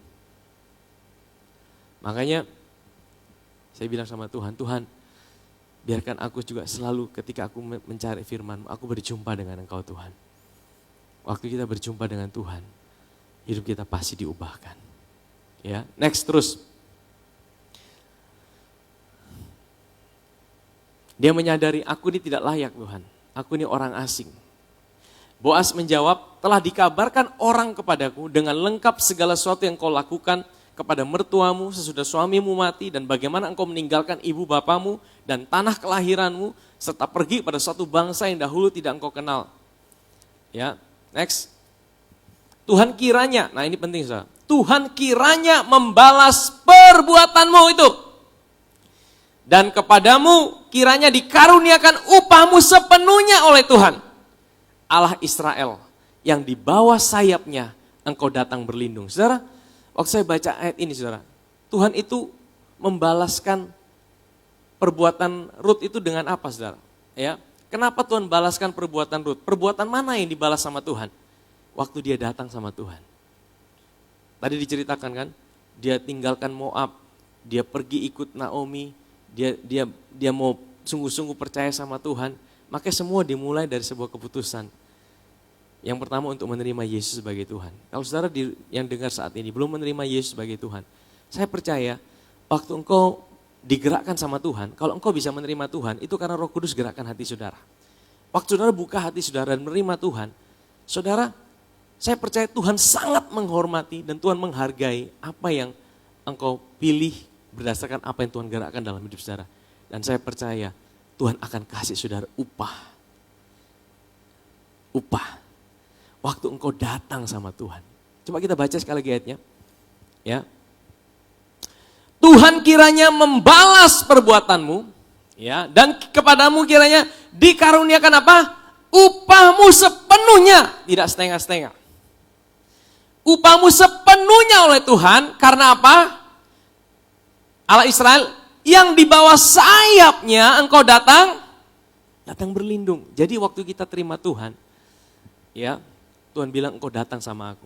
Makanya saya bilang sama Tuhan, Tuhan, biarkan aku juga selalu ketika aku mencari firman-Mu, aku berjumpa dengan Engkau Tuhan. Waktu kita berjumpa dengan Tuhan, hidup kita pasti diubahkan. Ya, next terus. Dia menyadari, aku ini tidak layak Tuhan, aku ini orang asing. Boas menjawab, telah dikabarkan orang kepadaku dengan lengkap segala sesuatu yang kau lakukan kepada mertuamu sesudah suamimu mati, dan bagaimana engkau meninggalkan ibu bapamu dan tanah kelahiranmu, serta pergi pada suatu bangsa yang dahulu tidak engkau kenal. Ya, next. Tuhan kiranya, nah ini penting saudara, Tuhan kiranya membalas perbuatanmu itu. Dan kepadamu kiranya dikaruniakan upahmu sepenuhnya oleh Tuhan, Allah Israel, yang di bawah sayapnya engkau datang berlindung. Saudara, waktu saya baca ayat ini saudara, Tuhan itu membalaskan perbuatan Rut itu dengan apa saudara? Ya, kenapa Tuhan balaskan perbuatan Rut? Perbuatan mana yang dibalas sama Tuhan? Waktu dia datang sama Tuhan. Tadi diceritakan kan, dia tinggalkan Moab, dia pergi ikut Naomi, dia mau sungguh-sungguh percaya sama Tuhan, maka semua dimulai dari sebuah keputusan. Yang pertama untuk menerima Yesus sebagai Tuhan. Kalau saudara yang dengar saat ini belum menerima Yesus sebagai Tuhan, saya percaya waktu engkau digerakkan sama Tuhan, kalau engkau bisa menerima Tuhan, itu karena Roh Kudus gerakkan hati saudara. Waktu saudara buka hati saudara dan menerima Tuhan, saudara, saya percaya Tuhan sangat menghormati dan Tuhan menghargai apa yang engkau pilih berdasarkan apa yang Tuhan gerakkan dalam hidup saudara. Dan saya percaya Tuhan akan kasih saudara upah. Upah. Waktu engkau datang sama Tuhan. Coba kita baca sekali lagi ayatnya. Ya. Tuhan kiranya membalas perbuatanmu, ya, dan kepadamu kiranya dikaruniakan apa? Upahmu sepenuhnya, tidak setengah-setengah. Upahmu sepenuhnya oleh Tuhan, karena apa? Allah Israel, yang di bawah sayapnya engkau datang berlindung. Jadi waktu kita terima Tuhan, ya, Tuhan bilang engkau datang sama aku.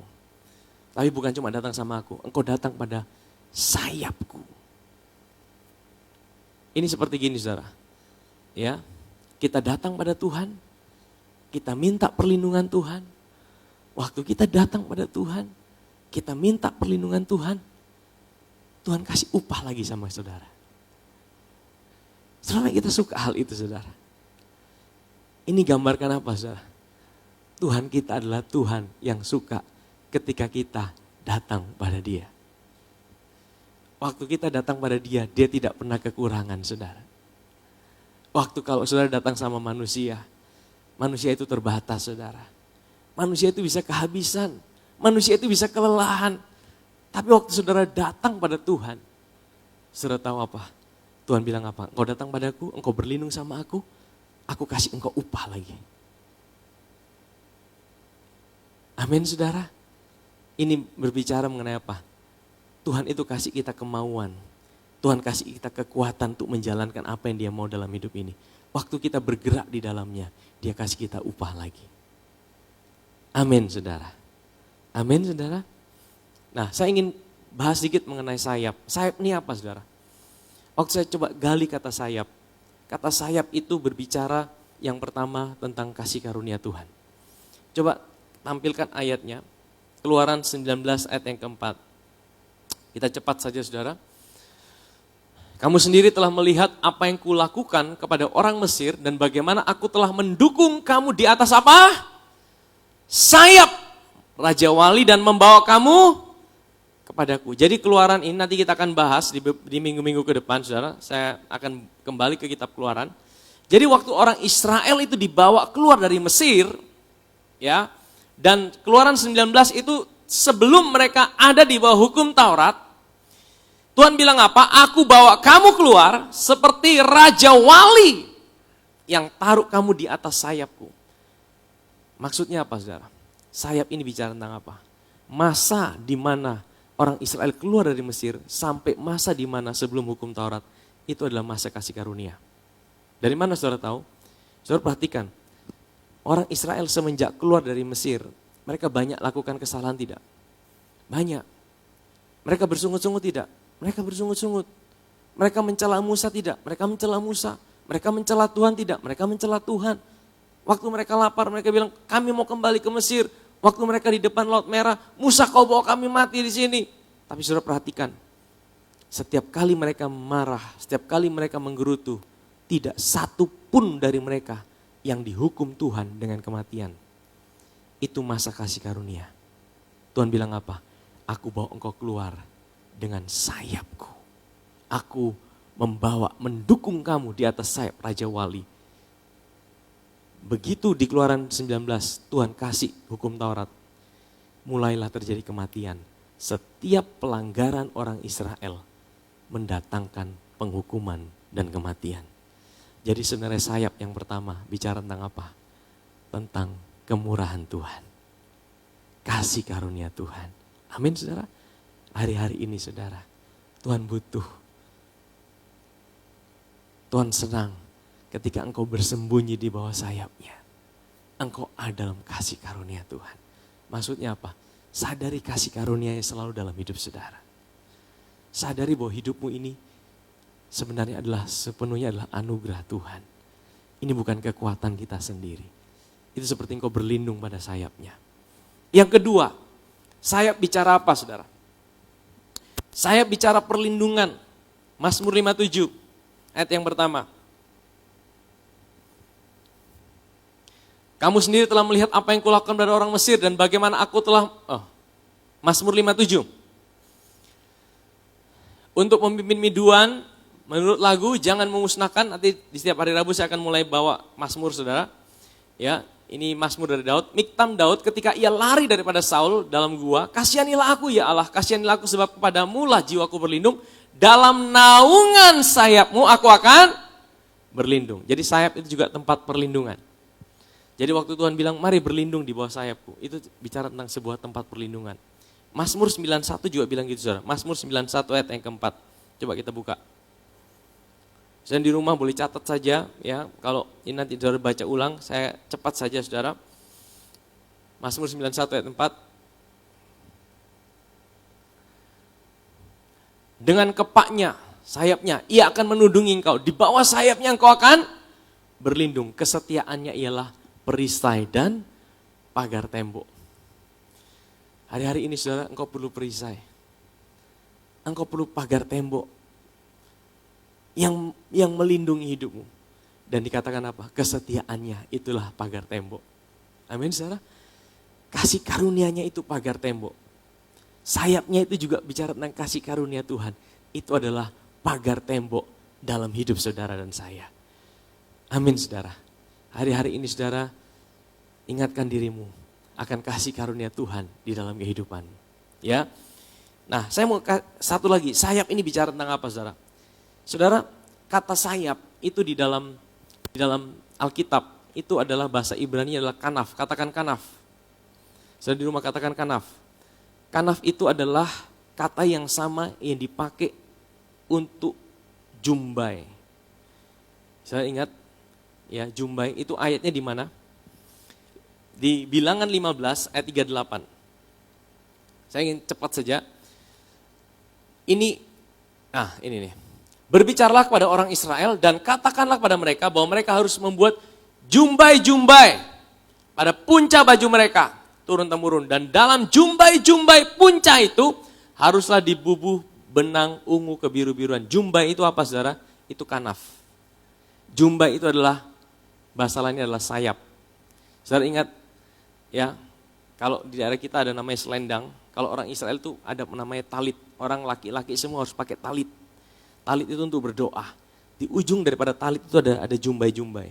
Tapi bukan cuma datang sama aku, engkau datang pada sayapku. Ini seperti gini saudara, ya, kita datang pada Tuhan, kita minta perlindungan Tuhan. Waktu kita datang pada Tuhan, kita minta perlindungan Tuhan, Tuhan kasih upah lagi sama saudara. Saudara, kita suka hal itu saudara. Ini gambarkan apa saudara? Tuhan kita adalah Tuhan yang suka ketika kita datang pada Dia. Waktu kita datang pada Dia, Dia tidak pernah kekurangan saudara. Waktu kalau saudara datang sama manusia itu terbatas saudara. Manusia itu bisa kehabisan, manusia itu bisa kelelahan. Tapi waktu saudara datang pada Tuhan, saudara tahu apa? Tuhan bilang apa? Engkau datang padaku, engkau berlindung sama aku kasih engkau upah lagi. Amin saudara. Ini berbicara mengenai apa? Tuhan itu kasih kita kemauan. Tuhan kasih kita kekuatan untuk menjalankan apa yang Dia mau dalam hidup ini. Waktu kita bergerak di dalamnya, Dia kasih kita upah lagi. Amin saudara. Amin saudara. Nah, saya ingin bahas sedikit mengenai sayap. Sayap ini apa saudara? Waktu saya coba gali kata sayap itu berbicara yang pertama tentang kasih karunia Tuhan. Coba tampilkan ayatnya, Keluaran 19 ayat yang keempat. Kita cepat saja saudara. Kamu sendiri telah melihat apa yang kulakukan kepada orang Mesir dan bagaimana aku telah mendukung kamu di atas apa? Sayap Raja Wali dan membawa kamu kepadaku. Jadi Keluaran ini nanti kita akan bahas di minggu-minggu ke depan saudara. Saya akan kembali ke kitab Keluaran. Jadi waktu orang Israel itu dibawa keluar dari Mesir, ya, dan Keluaran 19 itu sebelum mereka ada di bawah hukum Taurat, Tuhan bilang apa? Aku bawa kamu keluar seperti Raja Wali yang taruh kamu di atas sayapku. Maksudnya apa saudara? Sayap ini bicara tentang apa? Masa di mana orang Israel keluar dari Mesir sampai masa di mana sebelum hukum Taurat, itu adalah masa kasih karunia. Dari mana saudara tahu? Saudara perhatikan, orang Israel semenjak keluar dari Mesir, mereka banyak lakukan kesalahan tidak? Banyak. Mereka bersungut-sungut tidak? Mereka bersungut-sungut. Mereka mencela Musa tidak? Mereka mencela Musa. Mereka mencela Tuhan tidak? Mereka mencela Tuhan. Waktu mereka lapar, mereka bilang, kami mau kembali ke Mesir. Waktu mereka di depan Laut Merah, Musa kau bawa kami mati di sini. Tapi saudara perhatikan, setiap kali mereka marah, setiap kali mereka menggerutu, tidak satu pun dari mereka yang dihukum Tuhan dengan kematian. Itu masa kasih karunia. Tuhan bilang apa? Aku bawa engkau keluar dengan sayapku. Aku mendukung kamu di atas sayap Raja Wali. Begitu di Keluaran 19 Tuhan kasih hukum Taurat, mulailah terjadi kematian. Setiap pelanggaran orang Israel mendatangkan penghukuman dan kematian. Jadi sebenarnya sayap yang pertama bicara tentang apa? Tentang kemurahan Tuhan. Kasih karunia Tuhan. Amin saudara. Hari-hari ini saudara, Tuhan butuh. Tuhan senang ketika engkau bersembunyi di bawah sayapnya. Engkau ada dalam kasih karunia Tuhan. Maksudnya apa? Sadari kasih karunia yang selalu dalam hidup saudara. Sadari bahwa hidupmu ini sebenarnya sepenuhnya adalah anugerah Tuhan. Ini bukan kekuatan kita sendiri. Itu seperti engkau berlindung pada sayapnya. Yang kedua, sayap bicara apa saudara? Sayap bicara perlindungan. Mazmur 57, ayat yang pertama. Kamu sendiri telah melihat apa yang kulakukan pada orang Mesir dan bagaimana aku telah, Mazmur 57. Untuk pemimpin biduan, menurut lagu jangan memusnahkan, nanti di setiap hari Rabu saya akan mulai bawa Mazmur saudara. Ya, ini Mazmur dari Daud. Miktam Daud ketika ia lari daripada Saul dalam gua, kasihanilah aku ya Allah, kasihanilah aku sebab kepadamu lah jiwaku berlindung. Dalam naungan sayapmu aku akan berlindung. Jadi sayap itu juga tempat perlindungan. Jadi waktu Tuhan bilang mari berlindung di bawah sayapku, itu bicara tentang sebuah tempat perlindungan. Mazmur 91 juga bilang gitu saudara. Mazmur 91 ayat yang keempat. Coba kita buka. Dan di rumah boleh catat saja ya, kalau ini nanti saudara baca ulang, saya cepat saja saudara. Mazmur 91 ayat 4. Dengan kepaknya, sayapnya, ia akan menudungi engkau. Di bawah sayapnya engkau akan berlindung. Kesetiaannya ialah perisai dan pagar tembok. Hari-hari ini saudara, engkau perlu perisai. Engkau perlu pagar tembok yang melindungi hidupmu. Dan dikatakan apa? Kesetiaannya itulah pagar tembok. Amin saudara. Kasih karunia-Nya itu pagar tembok. Sayapnya itu juga bicara tentang kasih karunia Tuhan. Itu adalah pagar tembok dalam hidup saudara dan saya. Amin saudara. Hari-hari ini saudara, ingatkan dirimu akan kasih karunia Tuhan di dalam kehidupan. Ya. Nah, saya mau satu lagi, sayap ini bicara tentang apa saudara? Saudara, kata sayap itu di dalam Alkitab itu adalah bahasa Ibrani adalah kanaf. Katakan kanaf. Saudara di rumah katakan kanaf. Kanaf itu adalah kata yang sama yang dipakai untuk jumbai. Saya ingat ya, jumbai itu ayatnya di mana? Di Bilangan 15 ayat 38. Saya ingin cepat saja. Ini nih. Berbicaralah kepada orang Israel dan katakanlah kepada mereka bahwa mereka harus membuat jumbai-jumbai pada punca baju mereka turun-temurun. Dan dalam jumbai-jumbai punca itu haruslah dibubuh benang ungu kebiru-biruan. Jumbai itu apa saudara? Itu kanaf. Jumbai itu adalah, bahasa lainnya adalah sayap. Saudara ingat ya, kalau di daerah kita ada namanya selendang. Kalau orang Israel itu ada namanya talit. Orang laki-laki semua harus pakai talit. Talit itu untuk berdoa. Di ujung daripada talit itu ada jumbai-jumbai.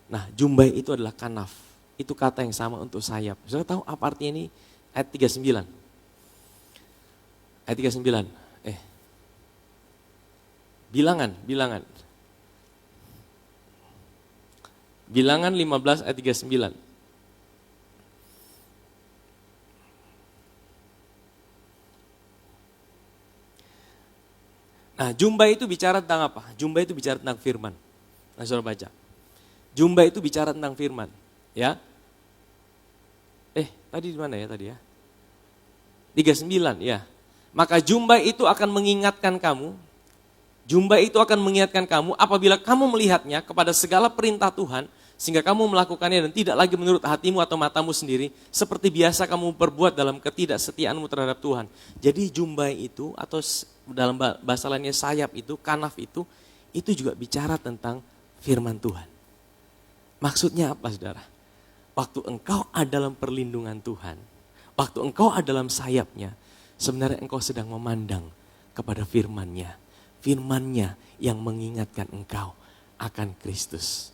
Nah, jumbai itu adalah kanaf. Itu kata yang sama untuk sayap. Saudara tahu apa artinya ini? Ayat 39. Ayat 39. Bilangan. Bilangan 15 ayat 39. Nah, jumbai itu bicara tentang apa? Jumbai itu bicara tentang firman. Nah, saudara baca. Jumbai itu bicara tentang firman. Ya. Tadi di mana ya tadi ya? 39 ya. Maka jumbai itu akan mengingatkan kamu. Jumbai itu akan mengingatkan kamu apabila kamu melihatnya kepada segala perintah Tuhan. Sehingga kamu melakukannya dan tidak lagi menurut hatimu atau matamu sendiri. Seperti biasa kamu berbuat dalam ketidaksetiaanmu terhadap Tuhan. Jadi jumbai itu atau dalam bahasa lainnya sayap itu, kanaf itu juga bicara tentang firman Tuhan. Maksudnya apa saudara? Waktu engkau ada dalam perlindungan Tuhan, waktu engkau ada dalam sayapnya, sebenarnya engkau sedang memandang kepada firman-Nya. Firman-Nya yang mengingatkan engkau akan Kristus.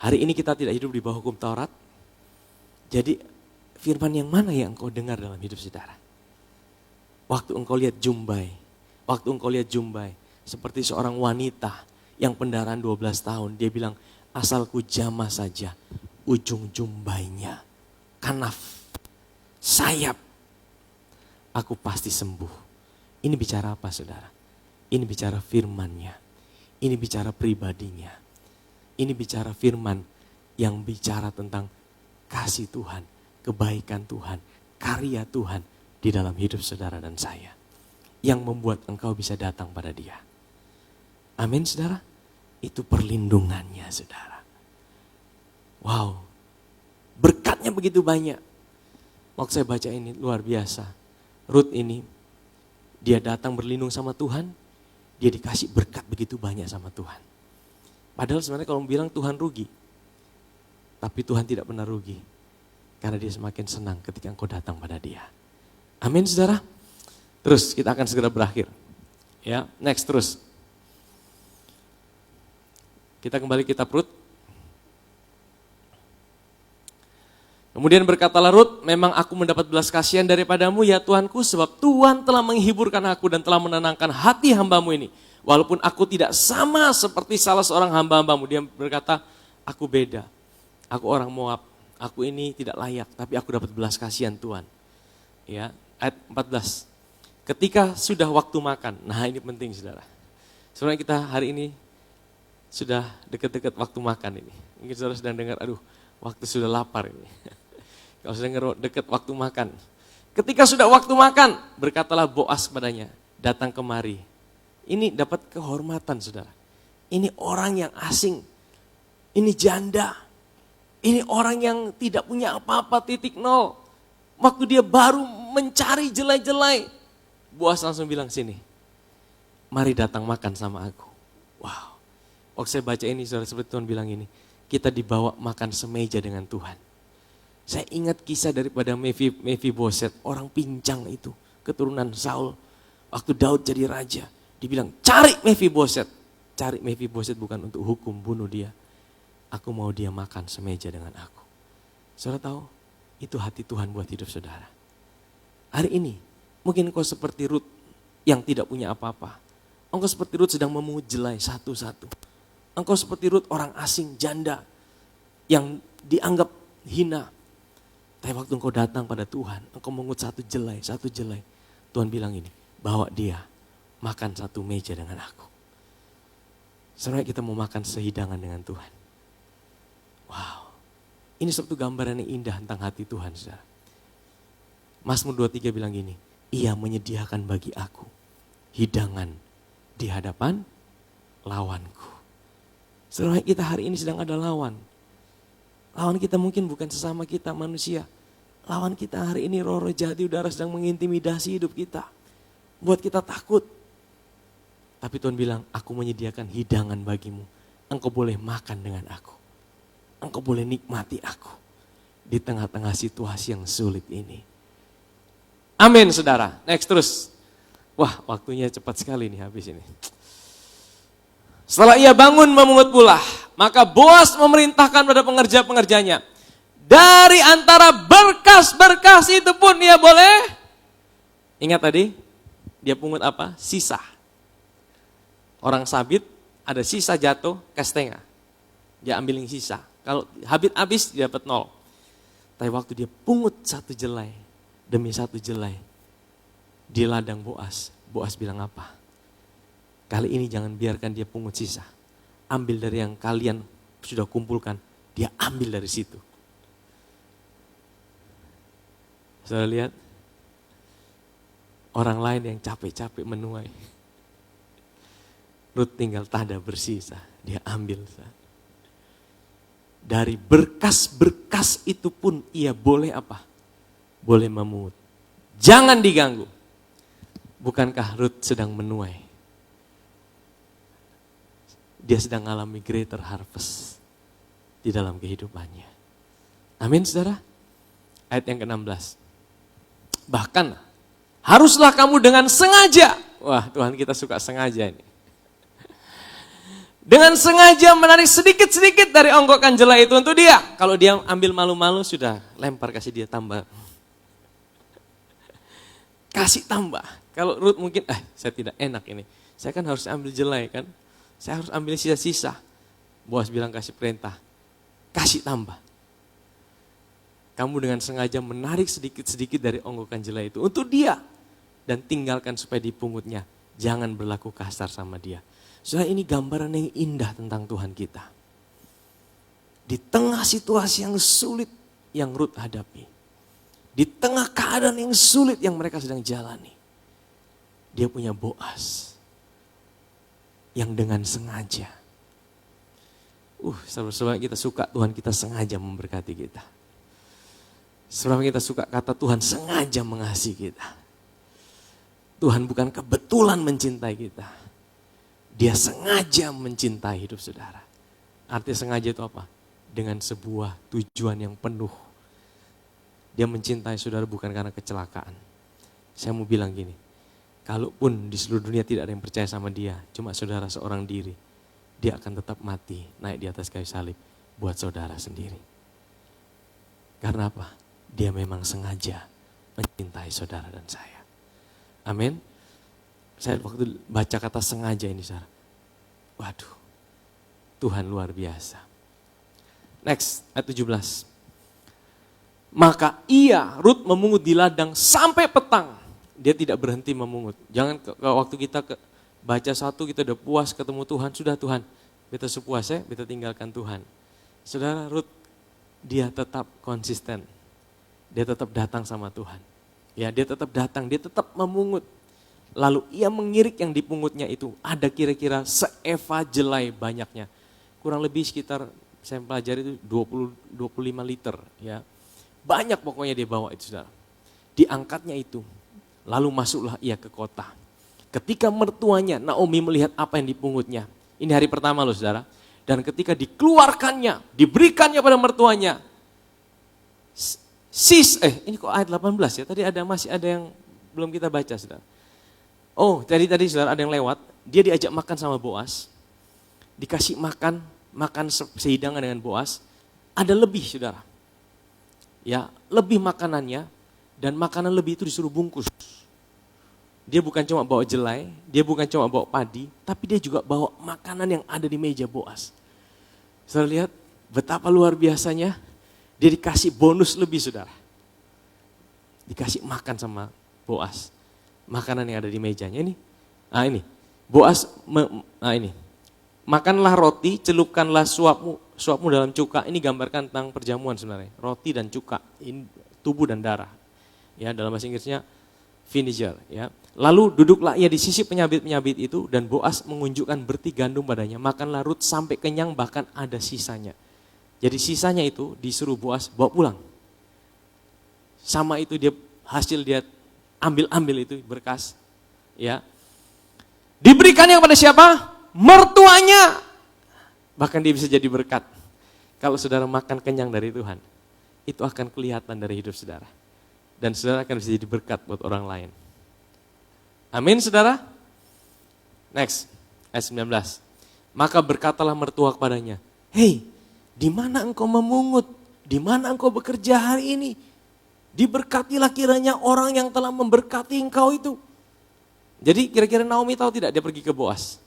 Hari ini kita tidak hidup di bawah hukum Taurat. Jadi firman yang mana yang engkau dengar dalam hidup saudara? Waktu engkau lihat jumbai, seperti seorang wanita yang pendarahan 12 tahun, dia bilang, asalku jamah saja ujung jumbainya, kanaf, sayap, aku pasti sembuh. Ini bicara apa saudara? Ini bicara firman-Nya, ini bicara pribadinya, ini bicara firman yang bicara tentang kasih Tuhan, kebaikan Tuhan, karya Tuhan di dalam hidup saudara dan saya. Yang membuat engkau bisa datang pada Dia. Amin saudara. Itu perlindungannya saudara. Wow. Berkatnya begitu banyak. Waktu saya baca ini luar biasa. Ruth ini, dia datang berlindung sama Tuhan. Dia dikasih berkat begitu banyak sama Tuhan. Padahal sebenarnya kalau bilang Tuhan rugi. Tapi Tuhan tidak pernah rugi. Karena Dia semakin senang ketika engkau datang pada Dia. Amin saudara. Terus kita akan segera berakhir. Ya, next terus. Kita kembali kitab Rut. Kemudian berkatalah Rut, memang aku mendapat belas kasihan daripadamu ya Tuanku, sebab Tuhan telah menghiburkan aku dan telah menenangkan hati hambamu ini. Walaupun aku tidak sama seperti salah seorang hamba-hambamu. Dia berkata, aku beda, aku orang Moab, aku ini tidak layak, tapi aku dapat belas kasihan Tuhan. Ya, ayat 14. Ketika sudah waktu makan, nah ini penting saudara. Sebenarnya kita hari ini sudah dekat-dekat waktu makan ini. Mungkin saudara sedang dengar, aduh waktu sudah lapar ini. Kalau sedang dekat waktu makan. Ketika sudah waktu makan, berkatalah Boas kepadanya, datang kemari. Ini dapat kehormatan saudara. Ini orang yang asing, ini janda. Ini orang yang tidak punya apa-apa, titik nol. Waktu dia baru mencari jelai-jelai, Boas langsung bilang, sini, mari datang makan sama aku. Wow, waktu saya baca ini saudara, seperti Tuhan bilang ini, kita dibawa makan semeja dengan Tuhan. Saya ingat kisah daripada Mephiboset, orang pincang itu, keturunan Saul. Waktu Daud jadi raja, dibilang cari Mephiboset. Cari Mephiboset bukan untuk hukum, bunuh dia. Aku mau dia makan semeja dengan aku. Saudara tahu, itu hati Tuhan buat hidup saudara. Hari ini, mungkin kau seperti Rut yang tidak punya apa-apa. Engkau seperti Rut sedang memungut jelai satu-satu. Engkau seperti Rut orang asing, janda, yang dianggap hina. Tapi waktu engkau datang pada Tuhan, engkau mengut satu jelai. Tuhan bilang ini, bawa dia makan satu meja dengan aku. Sebenarnya kita mau makan sehidangan dengan Tuhan. Wow, ini suatu gambaran yang indah tentang hati Tuhan, saudara. Mazmur 23 bilang gini, Ia menyediakan bagi aku hidangan di hadapan lawanku. Sebenarnya kita hari ini sedang ada lawan. Lawan kita mungkin bukan sesama kita manusia. Lawan kita hari ini roh-roh jahat di udara sedang mengintimidasi hidup kita. Buat kita takut. Tapi Tuhan bilang, aku menyediakan hidangan bagimu. Engkau boleh makan dengan aku. Engkau boleh nikmati aku. Di tengah-tengah situasi yang sulit ini. Amin saudara. Next terus. Wah waktunya cepat sekali nih habis ini. Setelah ia bangun memungut pula, maka Boas memerintahkan pada pengerja-pengerjanya. Dari antara berkas-berkas itu pun ia boleh. Ingat tadi, dia pungut apa? Sisa. Orang sabit, ada sisa jatuh, kastengah. Dia ambil yang sisa. Kalau habis dia dapat 0. Tapi waktu dia pungut satu jelai, demi satu jelai, di ladang Boas. Boas bilang apa? Kali ini jangan biarkan dia pungut sisa. Ambil dari yang kalian sudah kumpulkan. Dia ambil dari situ. Saudara lihat. Orang lain yang capek-capek menuai. Rut tinggal tada bersisa. Dia ambil. Dari berkas-berkas itu pun ia boleh apa? Boleh memungut. Jangan diganggu. Bukankah Rut sedang menuai? Dia sedang mengalami greater harvest di dalam kehidupannya. Amin saudara. Ayat yang ke-16. Bahkan haruslah kamu dengan sengaja. Wah Tuhan kita suka sengaja ini. Dengan sengaja menarik sedikit-sedikit dari onggokan jelai itu untuk dia. Kalau dia ambil malu-malu sudah lempar kasih dia tambah. Kasih tambah. Kalau Rut mungkin, saya tidak enak ini. Saya kan harus ambil jelai kan. Saya harus ambil sisa-sisa. Boas bilang kasih perintah. Kasih tambah. Kamu dengan sengaja menarik sedikit-sedikit dari onggokan jelai itu untuk dia. Dan tinggalkan supaya dipungutnya. Jangan berlaku kasar sama dia. Soalnya ini gambaran yang indah tentang Tuhan kita. Di tengah situasi yang sulit yang Rut hadapi. Di tengah keadaan yang sulit yang mereka sedang jalani. Dia punya Boas. Yang dengan sengaja. Saudara-saudara kita suka Tuhan kita sengaja memberkati kita. Saudara kita suka kata Tuhan sengaja mengasihi kita. Tuhan bukan kebetulan mencintai kita. Dia sengaja mencintai hidup saudara. Artinya sengaja itu apa? Dengan sebuah tujuan yang penuh. Dia mencintai saudara bukan karena kecelakaan. Saya mau bilang gini. Kalaupun di seluruh dunia tidak ada yang percaya sama dia, cuma saudara seorang diri. dia akan tetap mati naik di atas kayu salib buat saudara sendiri. Karena apa? Dia memang sengaja mencintai saudara dan saya. Amin. Saya waktu baca kata sengaja ini, saudara, waduh, Tuhan luar biasa. Next, ayat 17. Maka Rut memungut di ladang sampai petang. Dia tidak berhenti memungut. Jangan waktu kita baca satu, kita udah puas ketemu Tuhan, sudah Tuhan, beta sepuasnya, beta tinggalkan Tuhan. Saudara, Rut, dia tetap konsisten. Dia tetap datang sama Tuhan. Ya, dia tetap datang, dia tetap memungut. Lalu ia mengirik yang dipungutnya itu, ada kira-kira seeva jelai banyaknya. Kurang lebih sekitar, saya pelajari itu 20-25 liter. Ya. Banyak pokoknya dia bawa itu, saudara. Diangkatnya itu, lalu masuklah ia ke kota. Ketika mertuanya, Naomi melihat apa yang dipungutnya. Ini hari pertama loh, saudara. Dan ketika dikeluarkannya, diberikannya pada mertuanya. Ini kok ayat 18 ya, tadi masih ada yang belum kita baca, saudara. Oh, tadi saudara ada yang lewat, dia diajak makan sama Boas. Dikasih makan sehidangan dengan Boas, ada lebih, saudara. Ya, lebih makanannya, dan makanan lebih itu disuruh bungkus. Dia bukan cuma bawa jelai, dia bukan cuma bawa padi, tapi dia juga bawa makanan yang ada di meja Boas. Saudara lihat betapa luar biasanya, dia dikasih bonus lebih, saudara. Dikasih makan sama Boas, makanan yang ada di mejanya ini. Ini, Boas, ini. Makanlah roti, celupkanlah suapmu dalam cuka. Ini gambarkan tentang perjamuan sebenarnya. Roti dan cuka, ini tubuh dan darah. Ya, dalam bahasa Inggrisnya vinegar. Ya. Lalu duduklah ia di sisi penyabit-penyabit itu dan Boas mengunjukkan berti gandum padanya. Makanlah Rut sampai kenyang, bahkan ada sisanya. Jadi sisanya itu disuruh Boas bawa pulang. Sama itu dia ambil itu berkas. Ya. Diberikannya kepada siapa? Mertuanya. Bahkan dia bisa jadi berkat. Kalau saudara makan kenyang dari Tuhan, itu akan kelihatan dari hidup saudara. Dan saudara akan bisa jadi berkat buat orang lain. Amin, saudara. Next, ayat 19. Maka berkatalah mertua kepadanya, "Hei, di mana engkau memungut? Di mana engkau bekerja hari ini? Diberkatilah kiranya orang yang telah memberkati engkau itu." Jadi kira-kira Naomi tahu tidak dia pergi ke Boas?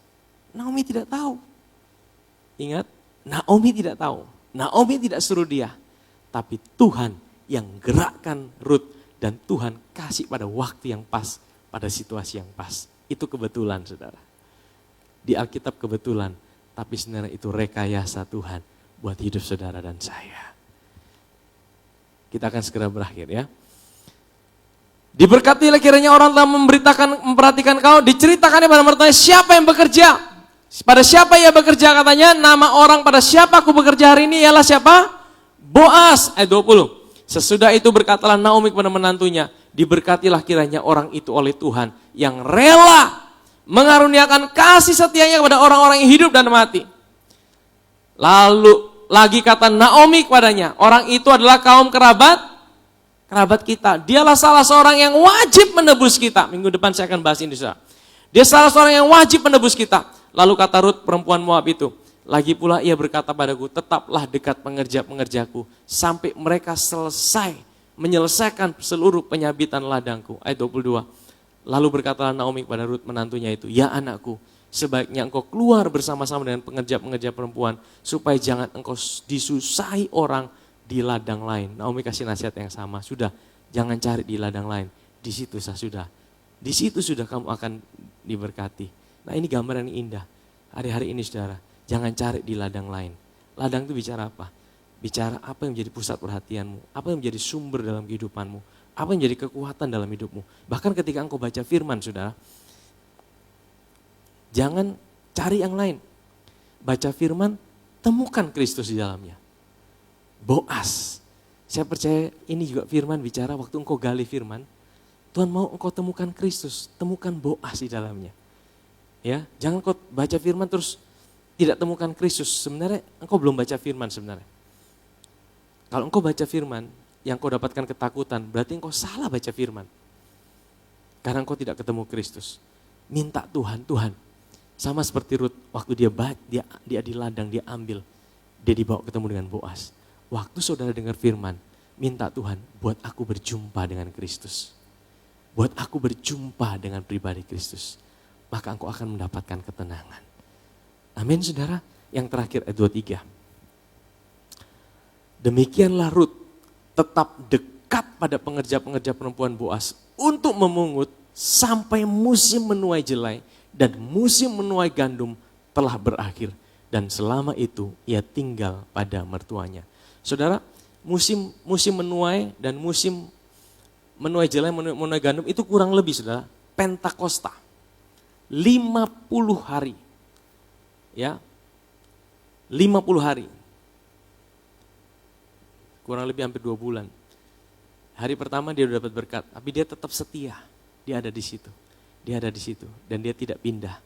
Naomi tidak tahu. Ingat, Naomi tidak tahu. Naomi tidak suruh dia. Tapi Tuhan yang gerakkan Rut dan Tuhan kasih pada waktu yang pas, pada situasi yang pas. Itu kebetulan, saudara. Di Alkitab kebetulan, tapi sebenarnya itu rekayasa Tuhan buat hidup saudara dan saya. Kita akan segera berakhir ya. Diberkatilah kiranya orang telah memperhatikan kau, diceritakannya pada mertuanya siapa yang bekerja. Pada siapa ia bekerja katanya, nama orang pada siapa aku bekerja hari ini ialah siapa? Boas, ayat 20. Sesudah itu berkatalah Naomi kepada menantunya, diberkatilah kiranya orang itu oleh Tuhan yang rela mengaruniakan kasih setianya kepada orang-orang yang hidup dan mati. Lalu lagi kata Naomi kepadanya, orang itu adalah kaum kerabat kita. Dialah salah seorang yang wajib menebus kita. Minggu depan saya akan bahas ini. Dia salah seorang yang wajib menebus kita. Lalu kata Rut perempuan Moab itu, lagi pula ia berkata padaku, tetaplah dekat pengerja-pengerjaku sampai mereka menyelesaikan seluruh penyabitan ladangku. Ayat 22. Lalu berkatalah Naomi kepada Rut menantunya itu, ya anakku, sebaiknya engkau keluar bersama-sama dengan pengerja-pengerja perempuan, supaya jangan engkau disusahi orang di ladang lain. Naomi kasih nasihat yang sama, sudah jangan cari di ladang lain, di situ sudah kamu akan diberkati. Nah ini gambaran yang indah, hari-hari ini saudara, jangan cari di ladang lain. Ladang itu bicara apa? Bicara apa yang menjadi pusat perhatianmu, apa yang menjadi sumber dalam kehidupanmu, apa yang menjadi kekuatan dalam hidupmu. Bahkan ketika engkau baca firman saudara, jangan cari yang lain. Baca firman, temukan Kristus di dalamnya. Boas, saya percaya ini juga firman bicara waktu engkau gali firman, Tuhan mau engkau temukan Kristus, temukan Boas di dalamnya. Ya, jangan kau baca firman terus tidak temukan Kristus. Sebenarnya engkau belum baca firman sebenarnya. Kalau engkau baca firman, yang kau dapatkan ketakutan, berarti engkau salah baca firman. Karena engkau tidak ketemu Kristus. Minta Tuhan, Sama seperti Rut, waktu dia di ladang, dia ambil, dia dibawa ketemu dengan Boas. Waktu saudara dengar firman, minta Tuhan, buat aku berjumpa dengan Kristus. Buat aku berjumpa dengan pribadi Kristus. Maka engkau akan mendapatkan ketenangan. Amin saudara. Yang terakhir ayat 23. Demikianlah Rut tetap dekat pada pengerja-pengerja perempuan Boas untuk memungut sampai musim menuai jelai dan musim menuai gandum telah berakhir. Dan selama itu ia tinggal pada mertuanya. Saudara, musim menuai dan musim menuai jelai, menuai gandum itu kurang lebih saudara, Pentakosta. 50 hari. Ya, 50 hari. Kurang lebih hampir 2 bulan. Hari pertama dia sudah dapat berkat, tapi dia tetap setia. Dia ada di situ. Dia ada di situ dan dia tidak pindah.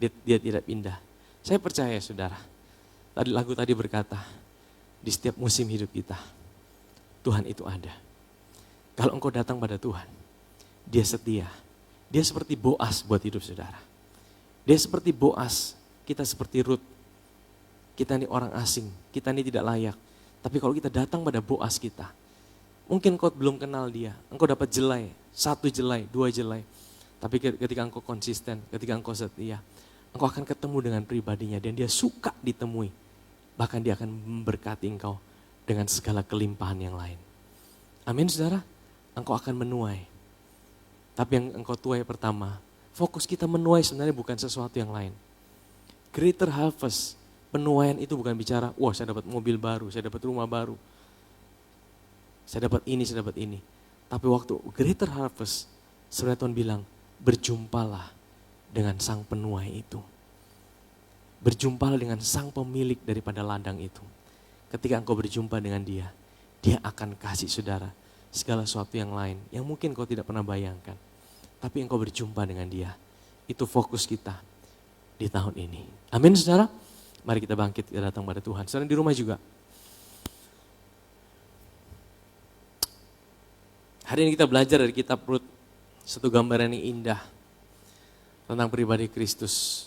Dia tidak pindah. Saya percaya saudara. Lagu tadi berkata, di setiap musim hidup kita, Tuhan itu ada. Kalau engkau datang pada Tuhan, dia setia. Dia seperti Boas buat hidup saudara. Dia seperti Boas, kita seperti Rut. Kita ini orang asing, kita ini tidak layak. Tapi kalau kita datang pada Boas kita, mungkin engkau belum kenal dia, engkau dapat jelai, 1 jelai, 2 jelai. Tapi ketika engkau konsisten, ketika engkau setia, engkau akan ketemu dengan pribadinya dan dia suka ditemui. Bahkan dia akan memberkati engkau dengan segala kelimpahan yang lain. Amin saudara, engkau akan menuai. Tapi yang engkau tuai pertama, fokus kita menuai sebenarnya bukan sesuatu yang lain. Greater harvest, penuaian itu bukan bicara, wah saya dapat mobil baru, saya dapat rumah baru. Saya dapat ini, saya dapat ini. Tapi waktu greater harvest, sebenarnya Tuhan bilang, berjumpalah dengan sang penuai itu. Berjumpalah dengan sang pemilik daripada ladang itu. Ketika engkau berjumpa dengan dia, dia akan kasih saudara segala sesuatu yang lain yang mungkin kau tidak pernah bayangkan. Tapi engkau berjumpa dengan dia. Itu fokus kita di tahun ini. Amin saudara. Mari kita bangkit, kita datang pada Tuhan. Saudara di rumah juga. Hari ini kita belajar dari kitab Rut. Satu gambaran yang indah tentang pribadi Kristus.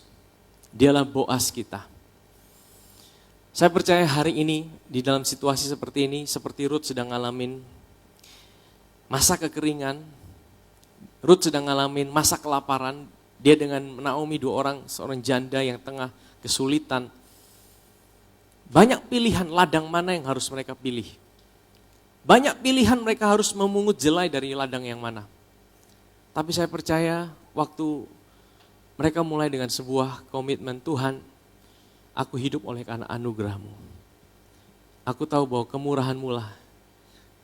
Dialah Boas kita. Saya percaya hari ini di dalam situasi seperti ini, seperti Rut sedang ngalamin masa kekeringan, Rut sedang ngalamin masa kelaparan, dia dengan Naomi 2 orang, seorang janda yang tengah kesulitan. Banyak pilihan ladang mana yang harus mereka pilih. Banyak pilihan mereka harus memungut jelai dari ladang yang mana. Tapi saya percaya waktu mereka mulai dengan sebuah komitmen, Tuhan, aku hidup oleh karena anugerah-Mu. Aku tahu bahwa kemurahan-Mu lah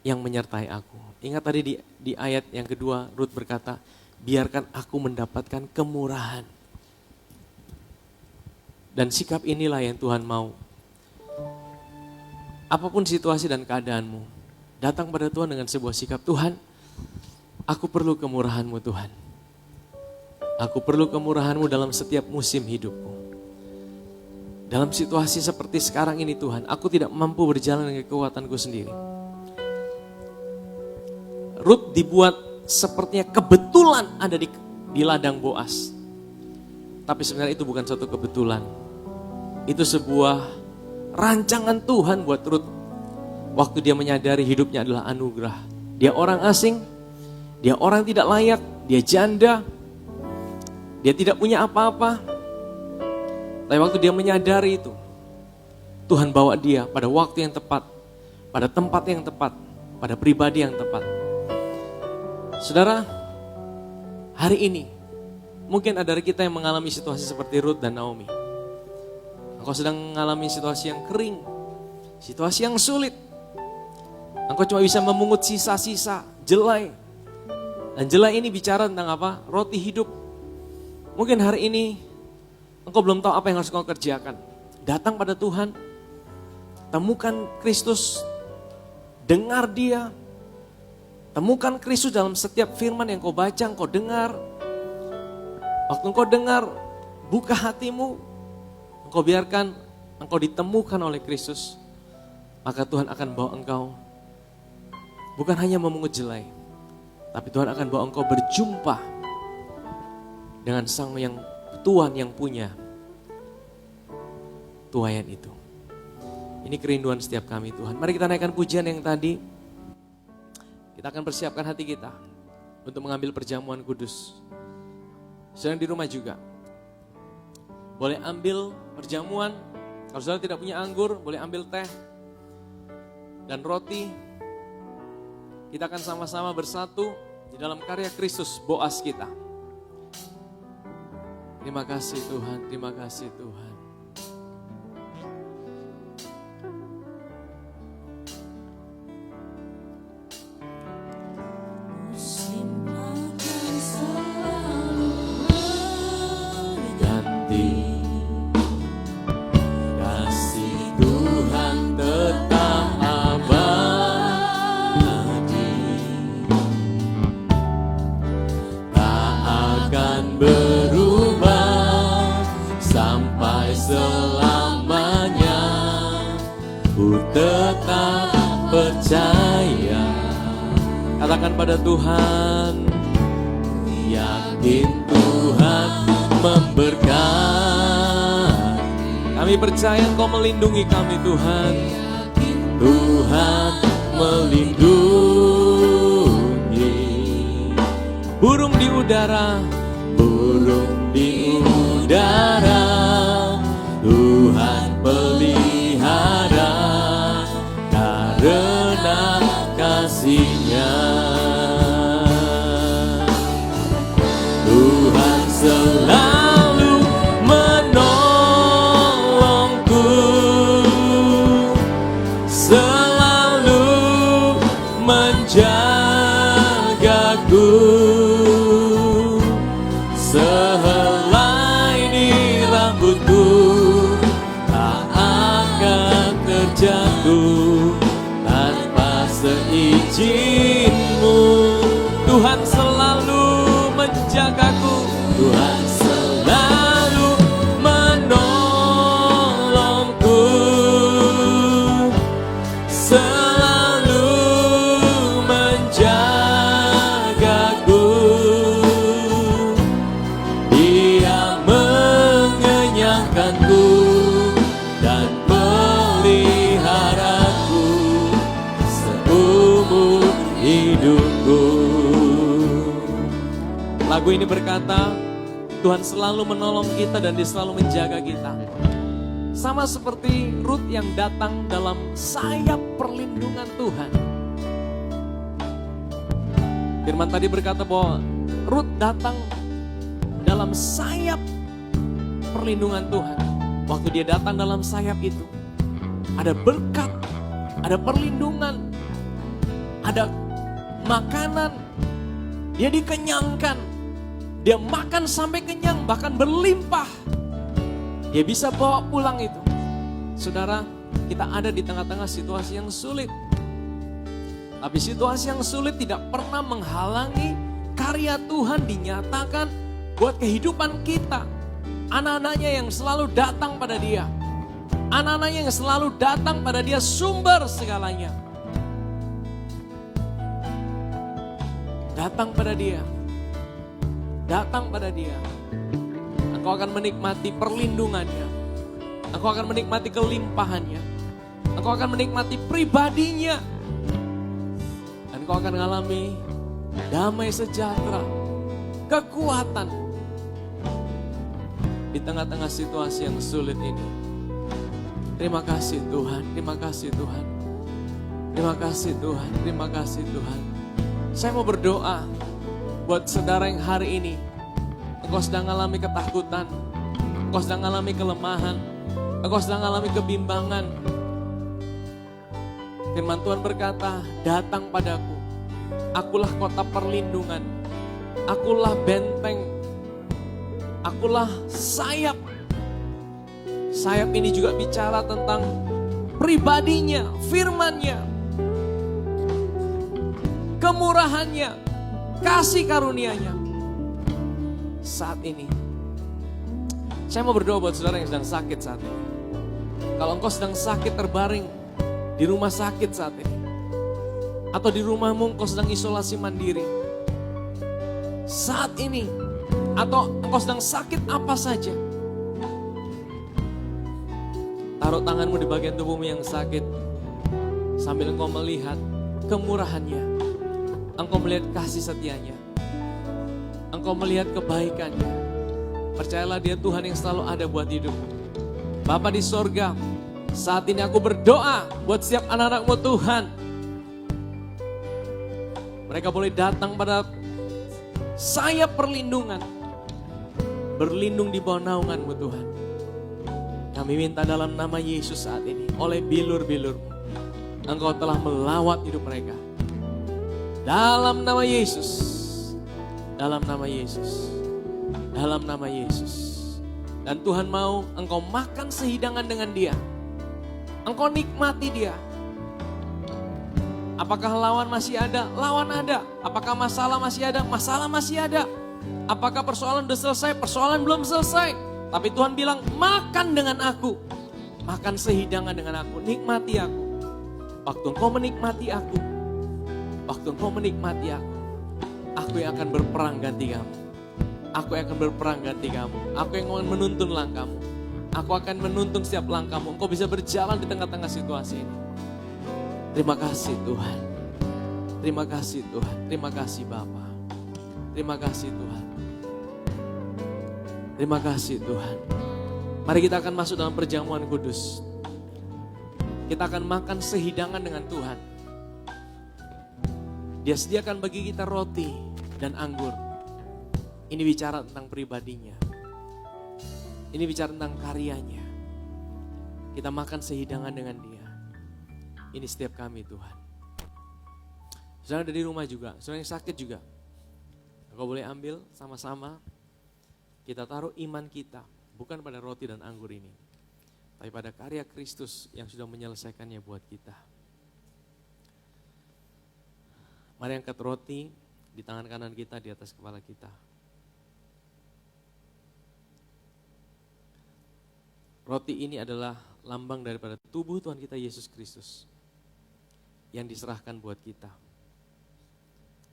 yang menyertai aku. Ingat tadi di ayat yang kedua, Rut berkata, biarkan aku mendapatkan kemurahan. Dan sikap inilah yang Tuhan mau. Apapun situasi dan keadaanmu, datang pada Tuhan dengan sebuah sikap, Tuhan, aku perlu kemurahan-Mu Tuhan. Aku perlu kemurahan-Mu dalam setiap musim hidupku. Dalam situasi seperti sekarang ini Tuhan, aku tidak mampu berjalan dengan kekuatanku sendiri. Rut dibuat sepertinya kebetulan ada di ladang Boas. Tapi sebenarnya itu bukan suatu kebetulan. Itu sebuah rancangan Tuhan buat Rut. Waktu dia menyadari hidupnya adalah anugerah. Dia orang asing, dia orang tidak layak, dia janda, dia tidak punya apa-apa. Tapi waktu dia menyadari itu, Tuhan bawa dia pada waktu yang tepat, pada tempat yang tepat, pada pribadi yang tepat. Saudara, hari ini mungkin ada dari kita yang mengalami situasi seperti Rut dan Naomi. Engkau sedang mengalami situasi yang kering, situasi yang sulit. Engkau cuma bisa memungut sisa-sisa jelai. Dan jelai ini bicara tentang apa? Roti hidup. Mungkin hari ini engkau belum tahu apa yang harus kau kerjakan. Datang pada Tuhan, temukan Kristus, dengar Dia. Temukan Kristus dalam setiap firman yang kau baca, kau dengar. Waktu engkau dengar, buka hatimu, engkau biarkan engkau ditemukan oleh Kristus. Maka Tuhan akan bawa engkau, bukan hanya memungut jelai, tapi Tuhan akan bawa engkau berjumpa dengan Sang yang Tuhan yang punya tuaian itu. Ini kerinduan setiap kami Tuhan. Mari kita naikkan pujian yang tadi. Kita akan persiapkan hati kita untuk mengambil perjamuan kudus. Sedang di rumah juga. Boleh ambil perjamuan. Kalau saudara tidak punya anggur, boleh ambil teh dan roti. Kita akan sama-sama bersatu di dalam karya Kristus, Boas kita. Terima kasih Tuhan, terima kasih Tuhan. Tetap percaya, katakan pada Tuhan, yakin Tuhan memberkati. Kami percaya Engkau melindungi kami Tuhan. Tuhan melindungi. Burung di udara, burung di udara, Tuhan pelihara. Karena kasih-Nya Tuhan selalu menolongku, selalu menjagaku. Sehelai di rambutku tak akan terjatuh seizin-Mu. Tuhan selalu menjagaku, Tuhan selalu menolongku, selalu menjagaku. Dia mengenyangkanku dan peliharaku seumur hidupku. Lagu ini berkata, Tuhan selalu menolong kita dan Dia selalu menjaga kita. Sama seperti Rut yang datang dalam sayap perlindungan Tuhan. Firman tadi berkata bahwa Rut datang dalam sayap perlindungan Tuhan. Waktu dia datang dalam sayap itu, ada berkat, ada perlindungan, ada makanan, dia dikenyangkan, dia makan sampai kenyang, bahkan berlimpah. Dia bisa bawa pulang itu. Saudara, kita ada di tengah-tengah situasi yang sulit. Tapi situasi yang sulit tidak pernah menghalangi karya Tuhan dinyatakan buat kehidupan kita. Anak-anaknya yang selalu datang pada Dia. Anak-anaknya yang selalu datang pada Dia, sumber segalanya. Datang pada Dia. Datang pada Dia. Engkau akan menikmati perlindungannya. Engkau akan menikmati kelimpahannya. Engkau akan menikmati pribadinya. Dan engkau akan mengalami damai sejahtera, kekuatan di tengah-tengah situasi yang sulit ini. Terima kasih Tuhan, terima kasih Tuhan. Terima kasih Tuhan, terima kasih Tuhan. Saya mau berdoa buat saudara yang hari ini engkau sedang mengalami ketakutan, engkau sedang mengalami kelemahan, engkau sedang mengalami kebimbangan. Firman Tuhan berkata, datang padaku, akulah kota perlindungan, akulah benteng, akulah sayap. Sayap ini juga bicara tentang pribadinya, firman-Nya, kemurahannya, kasih karunia-Nya. Saat ini, saya mau berdoa buat saudara yang sedang sakit saat ini. Kalau engkau sedang sakit terbaring di rumah sakit saat ini, atau di rumahmu engkau sedang isolasi mandiri, saat ini atau engkau sedang sakit apa saja. Taruh tanganmu di bagian tubuhmu yang sakit sambil engkau melihat kemurahannya. Engkau melihat kasih setianya. Engkau melihat kebaikannya. Percayalah dia Tuhan yang selalu ada buat hidupmu. Bapa di sorga, saat ini aku berdoa buat setiap anak-anak-Mu Tuhan. Mereka boleh datang pada sayap perlindungan. Berlindung di bawah naungan-Mu Tuhan. Kami minta dalam nama Yesus saat ini, oleh bilur-bilur-Mu, Engkau telah melawat hidup mereka. Dalam nama Yesus. Dalam nama Yesus. Dalam nama Yesus. Dan Tuhan mau engkau makan sehidangan dengan dia. Engkau nikmati dia. Apakah lawan masih ada? Lawan ada. Apakah masalah masih ada? Masalah masih ada. Apakah persoalan sudah selesai? Persoalan belum selesai. Tapi Tuhan bilang, makan dengan aku. Makan sehidangan dengan aku. Nikmati aku. Waktu engkau menikmati aku. Waktu engkau menikmati aku yang akan berperang ganti kamu. Aku yang akan berperang ganti kamu. Aku yang akan menuntun langkahmu. Aku akan menuntun setiap langkahmu. Engkau bisa berjalan di tengah-tengah situasi ini. Terima kasih Tuhan. Terima kasih Tuhan. Terima kasih Bapa. Terima kasih Tuhan. Terima kasih Tuhan. Mari kita akan masuk dalam perjamuan kudus. Kita akan makan sehidangan dengan Tuhan. Dia sediakan bagi kita roti dan anggur. Ini bicara tentang pribadinya. Ini bicara tentang karyanya. Kita makan sehidangan dengan dia. Ini setiap kami Tuhan. Saudara ada di rumah juga, saudara yang sakit juga. Engkau boleh ambil sama-sama. Kita taruh iman kita, bukan pada roti dan anggur ini. Tapi pada karya Kristus yang sudah menyelesaikannya buat kita. Mari angkat roti di tangan kanan kita, di atas kepala kita. Roti ini adalah lambang daripada tubuh Tuhan kita Yesus Kristus yang diserahkan buat kita.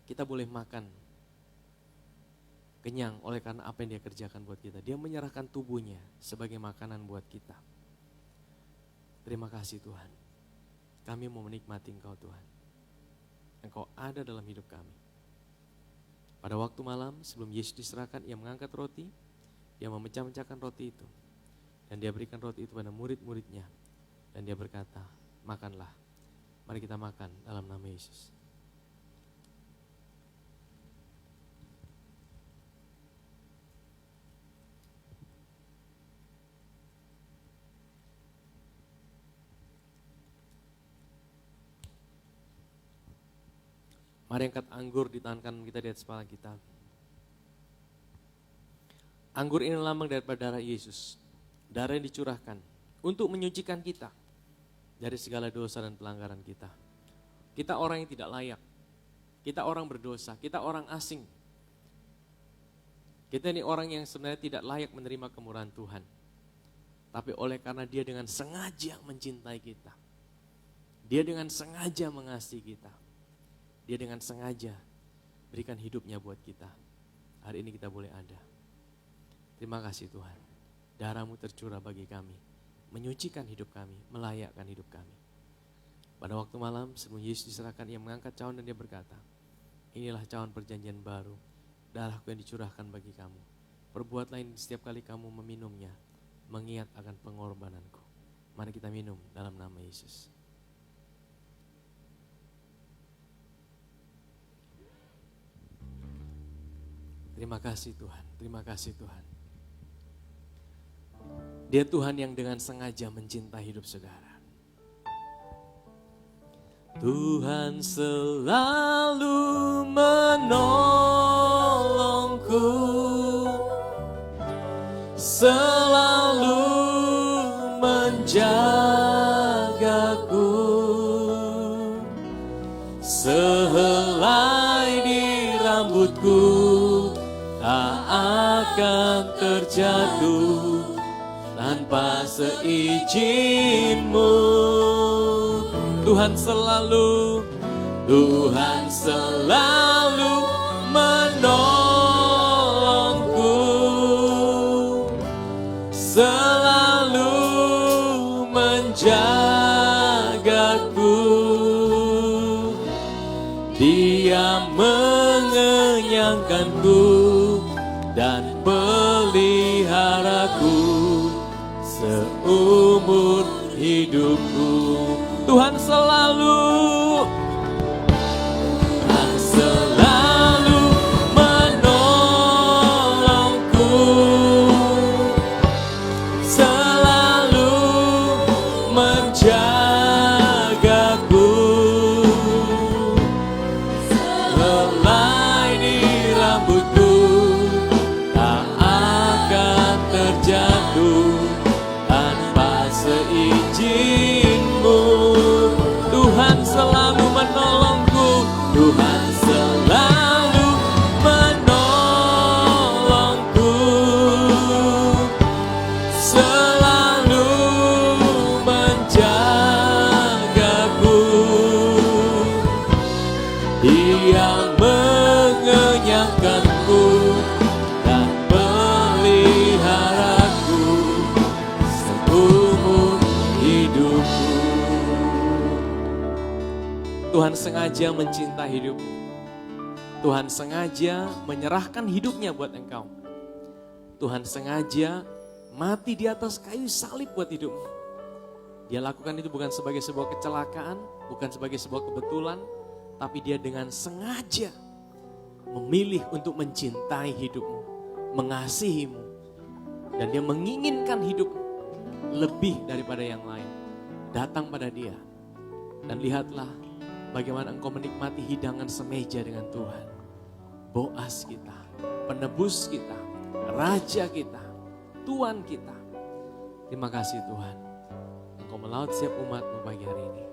Kita boleh makan kenyang oleh karena apa yang dia kerjakan buat kita. Dia menyerahkan tubuhnya sebagai makanan buat kita. Terima kasih Tuhan. Kami mau menikmati Engkau Tuhan. Engkau ada dalam hidup kami. Pada waktu malam sebelum Yesus diserahkan, ia mengangkat roti, dia memecah-mecahkan roti itu. Dan dia berikan roti itu pada murid-muridnya. Dan dia berkata, makanlah. Mari kita makan dalam nama Yesus. Mari angkat anggur di tangan kanan kita, di atas kepala kita. Anggur ini lambang daripada darah Yesus. Darah yang dicurahkan untuk menyucikan kita dari segala dosa dan pelanggaran kita. Kita orang yang tidak layak. Kita orang berdosa, kita orang asing. Kita ini orang yang sebenarnya tidak layak menerima kemurahan Tuhan. Tapi oleh karena dia dengan sengaja mencintai kita. Dia dengan sengaja mengasihi kita. Dia dengan sengaja berikan hidupnya buat kita. Hari ini kita boleh ada. Terima kasih Tuhan. Darah-Mu tercurah bagi kami, menyucikan hidup kami, melayakkan hidup kami. Pada waktu malam sebelum Yesus diserahkan, ia mengangkat cawan dan dia berkata, inilah cawan perjanjian baru, darah-Ku yang dicurahkan bagi kamu. Perbuatlah ini setiap kali kamu meminumnya, mengingat akan pengorbanan-Ku. Mari kita minum dalam nama Yesus. Terima kasih Tuhan, terima kasih Tuhan. Dia Tuhan yang dengan sengaja mencintai hidup saudara. Tuhan selalu menolongku, selalu menjagaku, sehelai di rambutku tak akan terjatuh tanpa seizin-Mu. Tuhan selalu menolongku, dan peliharaku seumur hidupku. Tuhan selalu menolongku, selalu menjagaku. Helai di rambutku tak akan terjatuh tanpa seizin-Mu. Tuhan selalu menolongku, Tuhan selalu menolongku, selalu menjagaku. Dia mengenyangkanku dan peliharaku seumur hidupku. Tuhan sengaja mencintai hidupmu. Tuhan sengaja menyerahkan hidupnya buat engkau. Tuhan sengaja mati di atas kayu salib buat hidupmu. Dia lakukan itu bukan sebagai sebuah kecelakaan, bukan sebagai sebuah kebetulan, tapi dia dengan sengaja memilih untuk mencintai hidupmu, mengasihimu. Dan dia menginginkan hidup lebih daripada yang lain. Datang pada dia. Dan lihatlah bagaimana engkau menikmati hidangan semeja dengan Tuhan. Boas kita, penebus kita, Raja kita, Tuhan kita. Terima kasih Tuhan. Engkau melaut setiap umat-Mu pagi hari ini.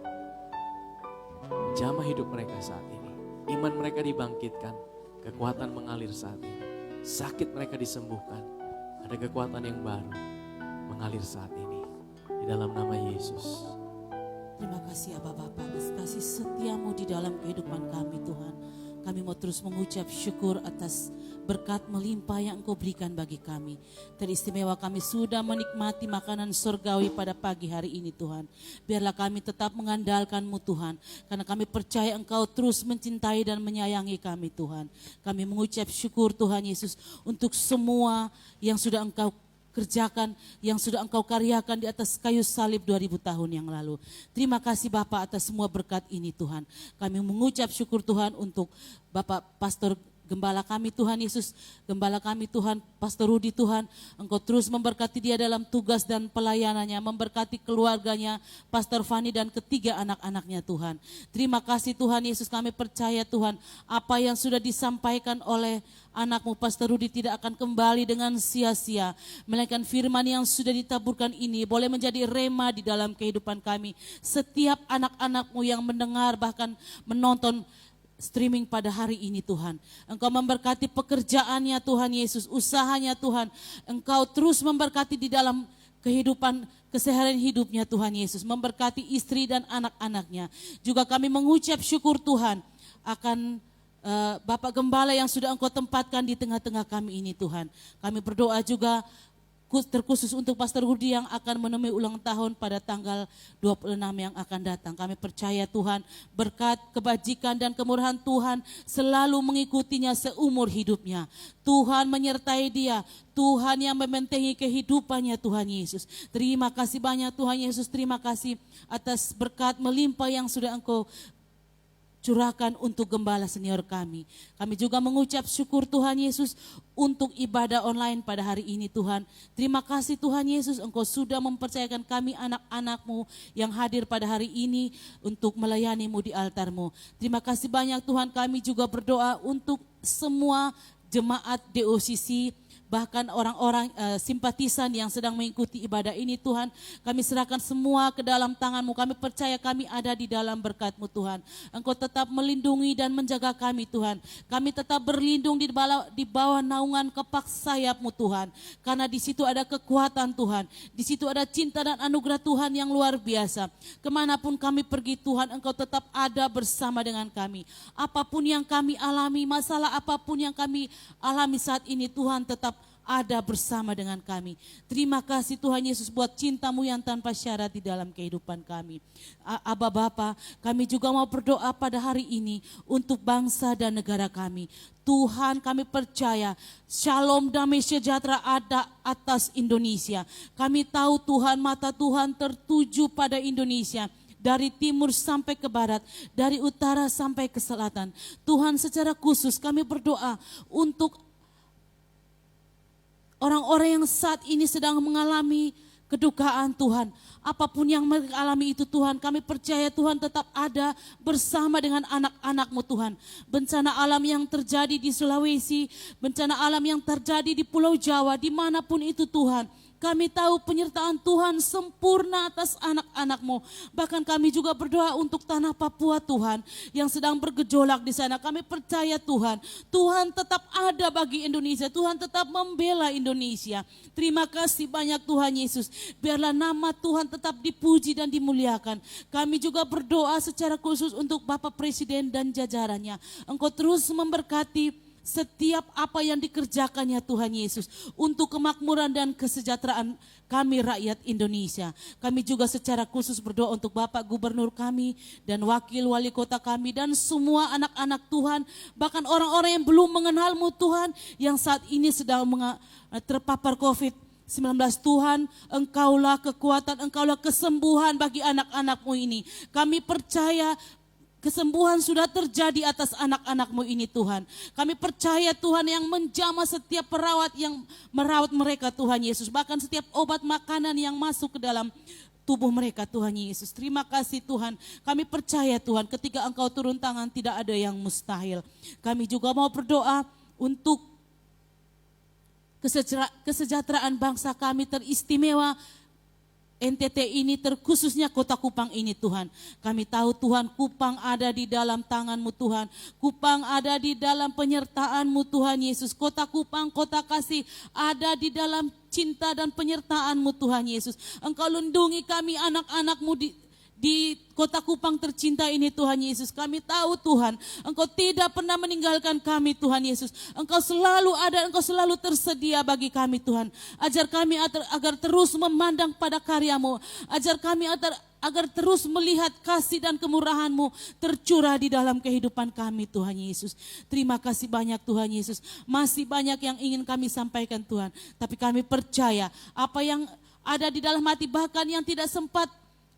Jamah hidup mereka saat ini. Iman mereka dibangkitkan. Kekuatan mengalir saat ini. Sakit mereka disembuhkan. Ada kekuatan yang baru mengalir saat ini. Di dalam nama Yesus. Terima kasih Aba Bapa atas kasih setia-Mu di dalam kehidupan kami Tuhan. Kami mau terus mengucap syukur atas berkat melimpah yang Engkau berikan bagi kami. Teristimewa kami sudah menikmati makanan surgawi pada pagi hari ini Tuhan. Biarlah kami tetap mengandalkan-Mu Tuhan. Karena kami percaya Engkau terus mencintai dan menyayangi kami Tuhan. Kami mengucap syukur Tuhan Yesus untuk semua yang sudah Engkau kerjakan, yang sudah Engkau karyakan di atas kayu salib 2000 tahun yang lalu. Terima kasih Bapak atas semua berkat ini Tuhan. Kami mengucap syukur Tuhan untuk Bapak Pastor Gembala kami Tuhan Yesus, Gembala kami Tuhan, Pastor Rudi Tuhan, Engkau terus memberkati dia dalam tugas dan pelayanannya, memberkati keluarganya, Pastor Fani dan ketiga anak-anaknya Tuhan. Terima kasih Tuhan Yesus, kami percaya Tuhan, apa yang sudah disampaikan oleh anak-Mu Pastor Rudi tidak akan kembali dengan sia-sia. Melainkan firman yang sudah ditaburkan ini boleh menjadi rema di dalam kehidupan kami. Setiap anak-anak-Mu yang mendengar bahkan menonton streaming pada hari ini Tuhan. Engkau memberkati pekerjaannya Tuhan Yesus, usahanya Tuhan. Engkau terus memberkati di dalam kehidupan keseharian hidupnya Tuhan Yesus. Memberkati istri dan anak-anaknya. Juga kami mengucap syukur Tuhan akan Bapak Gembala yang sudah Engkau tempatkan di tengah-tengah kami ini Tuhan. Kami berdoa juga terkhusus untuk Pastor Rudi yang akan menemui ulang tahun pada tanggal 26 yang akan datang. Kami percaya Tuhan berkat, kebajikan dan kemurahan Tuhan selalu mengikutinya seumur hidupnya. Tuhan menyertai dia, Tuhan yang membentengi kehidupannya Tuhan Yesus. Terima kasih banyak Tuhan Yesus, terima kasih atas berkat melimpah yang sudah Engkau curahkan untuk gembala senior kami. Kami juga mengucap syukur Tuhan Yesus untuk ibadah online pada hari ini Tuhan. Terima kasih Tuhan Yesus, Engkau sudah mempercayakan kami anak-anak-Mu yang hadir pada hari ini untuk melayani-Mu di altar-Mu. Terima kasih banyak Tuhan, kami juga berdoa untuk semua jemaat DOCC, bahkan orang-orang simpatisan yang sedang mengikuti ibadah ini Tuhan. Kami serahkan semua ke dalam tangan-Mu. Kami percaya kami ada di dalam berkat-Mu Tuhan. Engkau tetap melindungi dan menjaga kami Tuhan. Kami tetap berlindung di bawah naungan kepak sayap-Mu Tuhan. Karena di situ ada kekuatan Tuhan. Di situ ada cinta dan anugerah Tuhan yang luar biasa. Kemanapun kami pergi Tuhan, Engkau tetap ada bersama dengan kami. Apapun yang kami alami, masalah apapun yang kami alami saat ini Tuhan tetap tetap ada bersama dengan kami. Terima kasih Tuhan Yesus buat cinta-Mu yang tanpa syarat di dalam kehidupan kami. Aba Bapa, kami juga mau berdoa pada hari ini untuk bangsa dan negara kami. Tuhan, kami percaya shalom, damai sejahtera ada atas Indonesia. Kami tahu Tuhan, mata Tuhan tertuju pada Indonesia. Dari timur sampai ke barat, dari utara sampai ke selatan. Tuhan, secara khusus kami berdoa untuk orang-orang yang saat ini sedang mengalami kedukaan Tuhan. Apapun yang mereka alami itu Tuhan, kami percaya Tuhan tetap ada bersama dengan anak-anak-Mu Tuhan. Bencana alam yang terjadi di Sulawesi, bencana alam yang terjadi di Pulau Jawa, dimanapun itu Tuhan. Kami tahu penyertaan Tuhan sempurna atas anak-anak-Mu. Bahkan kami juga berdoa untuk tanah Papua Tuhan yang sedang bergejolak di sana. Kami percaya Tuhan, Tuhan tetap ada bagi Indonesia. Tuhan tetap membela Indonesia. Terima kasih banyak Tuhan Yesus. Biarlah nama Tuhan tetap dipuji dan dimuliakan. Kami juga berdoa secara khusus untuk Bapak Presiden dan jajarannya. Engkau terus memberkati setiap apa yang dikerjakannya Tuhan Yesus untuk kemakmuran dan kesejahteraan kami rakyat Indonesia. Kami juga secara khusus berdoa untuk Bapak Gubernur kami dan Wakil Wali Kota kami dan semua anak-anak Tuhan, bahkan orang-orang yang belum mengenal-Mu Tuhan, yang saat ini sedang terpapar COVID-19. Tuhan, Engkaulah kekuatan, Engkaulah kesembuhan bagi anak-anak-Mu ini. Kami percaya kesembuhan sudah terjadi atas anak-anak-Mu ini Tuhan. Kami percaya Tuhan yang menjamah setiap perawat yang merawat mereka Tuhan Yesus. Bahkan setiap obat makanan yang masuk ke dalam tubuh mereka Tuhan Yesus. Terima kasih Tuhan. Kami percaya Tuhan ketika Engkau turun tangan tidak ada yang mustahil. Kami juga mau berdoa untuk kesejahteraan bangsa kami teristimewa NTT ini terkhususnya kota Kupang ini Tuhan. Kami tahu Tuhan Kupang ada di dalam tangan-Mu Tuhan. Kupang ada di dalam penyertaan-Mu Tuhan Yesus. Kota Kupang, kota kasih ada di dalam cinta dan penyertaan-Mu Tuhan Yesus. Engkau lindungi kami anak-anak-Mu di kota Kupang tercinta ini Tuhan Yesus. Kami tahu Tuhan, Engkau tidak pernah meninggalkan kami Tuhan Yesus. Engkau selalu ada, Engkau selalu tersedia bagi kami Tuhan. Ajar kami agar terus memandang pada karya-Mu. Ajar kami agar terus melihat kasih dan kemurahan-Mu tercurah di dalam kehidupan kami Tuhan Yesus. Terima kasih banyak Tuhan Yesus. Masih banyak yang ingin kami sampaikan Tuhan. Tapi kami percaya apa yang ada di dalam hati bahkan yang tidak sempat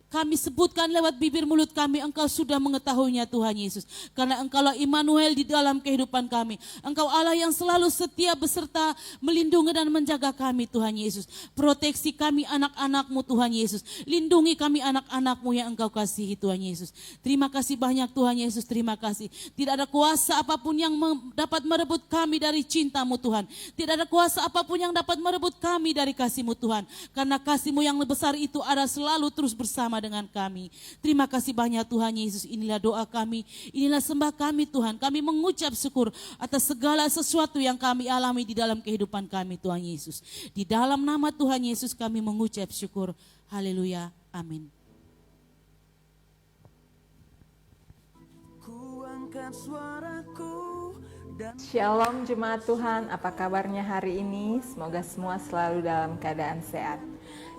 kami sebutkan lewat bibir mulut kami, Engkau sudah mengetahuinya Tuhan Yesus. Karena Engkaulah Immanuel di dalam kehidupan kami. Engkau Allah yang selalu setia beserta melindungi dan menjaga kami Tuhan Yesus. Proteksi kami anak-anak-Mu Tuhan Yesus. Lindungi kami anak-anak-Mu yang Engkau kasihi Tuhan Yesus. Terima kasih banyak Tuhan Yesus, terima kasih. Tidak ada kuasa apapun yang dapat merebut kami dari cinta-Mu Tuhan. Tidak ada kuasa apapun yang dapat merebut kami dari kasih-Mu Tuhan. Karena kasih-Mu yang besar itu ada selalu terus bersama dengan kami. Terima kasih banyak Tuhan Yesus. Inilah doa kami, inilah sembah kami Tuhan. Kami mengucap syukur atas segala sesuatu yang kami alami di dalam kehidupan kami Tuhan Yesus. Di dalam nama Tuhan Yesus kami mengucap syukur. Haleluya. Amin. Shalom jemaat Tuhan, apa kabarnya hari ini? Semoga semua selalu dalam keadaan sehat.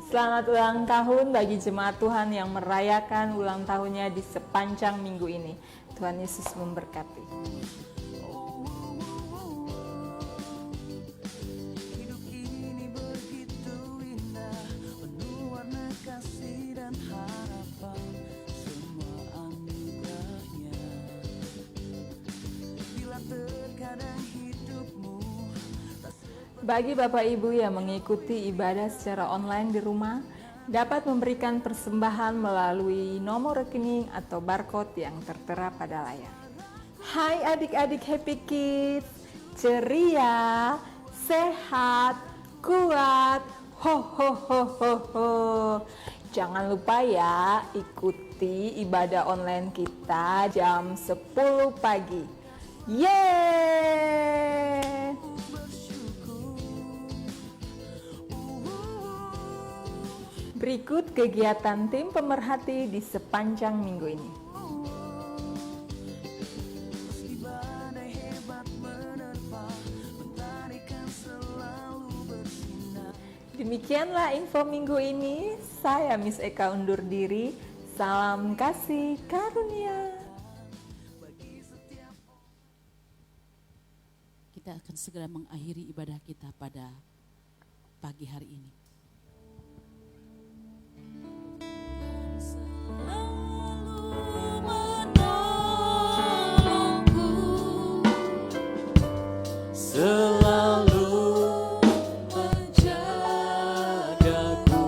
Selamat ulang tahun bagi jemaat Tuhan yang merayakan ulang tahunnya di sepanjang minggu ini. Tuhan Yesus memberkati. Hidup ini begitu indah, penuh warna kasih dan harapan, semua anugerahnya. Bila terkadang hidupmu bagi Bapak Ibu yang mengikuti ibadah secara online di rumah, dapat memberikan persembahan melalui nomor rekening atau barcode yang tertera pada layar. Hai adik-adik Happy Kids, ceria, sehat, kuat, ho ho ho ho ho. Jangan lupa ya, ikuti ibadah online kita jam 10 pagi. Yeay! Berikut kegiatan tim pemerhati di sepanjang minggu ini. Badai hebat menerpa, mentarikan selama Demikianlah info minggu ini. Saya Miss Eka undur diri. Salam kasih karunia. Kita akan segera mengakhiri ibadah kita pada pagi hari ini. selalu menjagaku,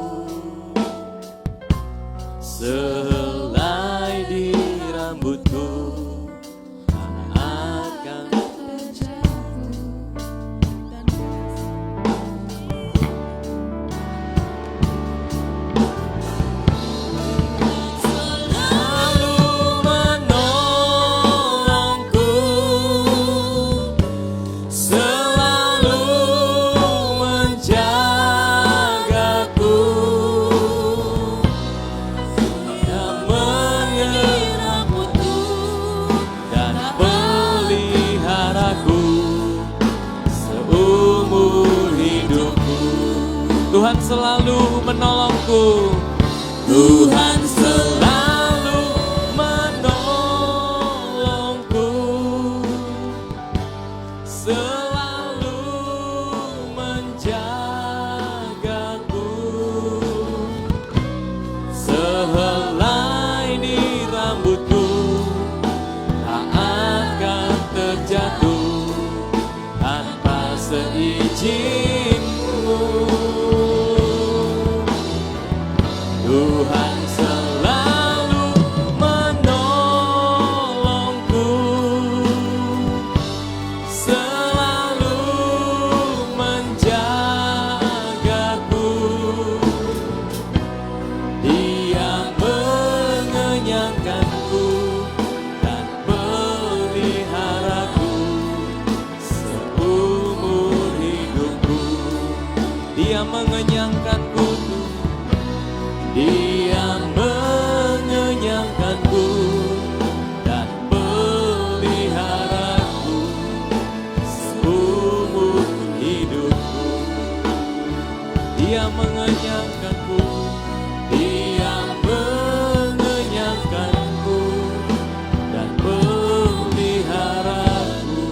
sehelai di rambutku tak akan selalu menolongku, selalu menjagaku, yang menyerangku dan peliharaku seumur hidupku. Tuhan selalu menolongku. Tuhan selalu menolongku, selalu menjagaku, sehelai di rambutku tak akan terjatuh tanpa seizinku. Tuhan selalu menolongku, selalu menjagaku, Dia mengenyangkanku dan peliharaku seumur hidupku. Dia mengenyangkanku, Dia mengenyangkanku dan peliharaku seumur hidupku. Dia mengenyangkanku, Dia mengenyangkanku dan peliharaku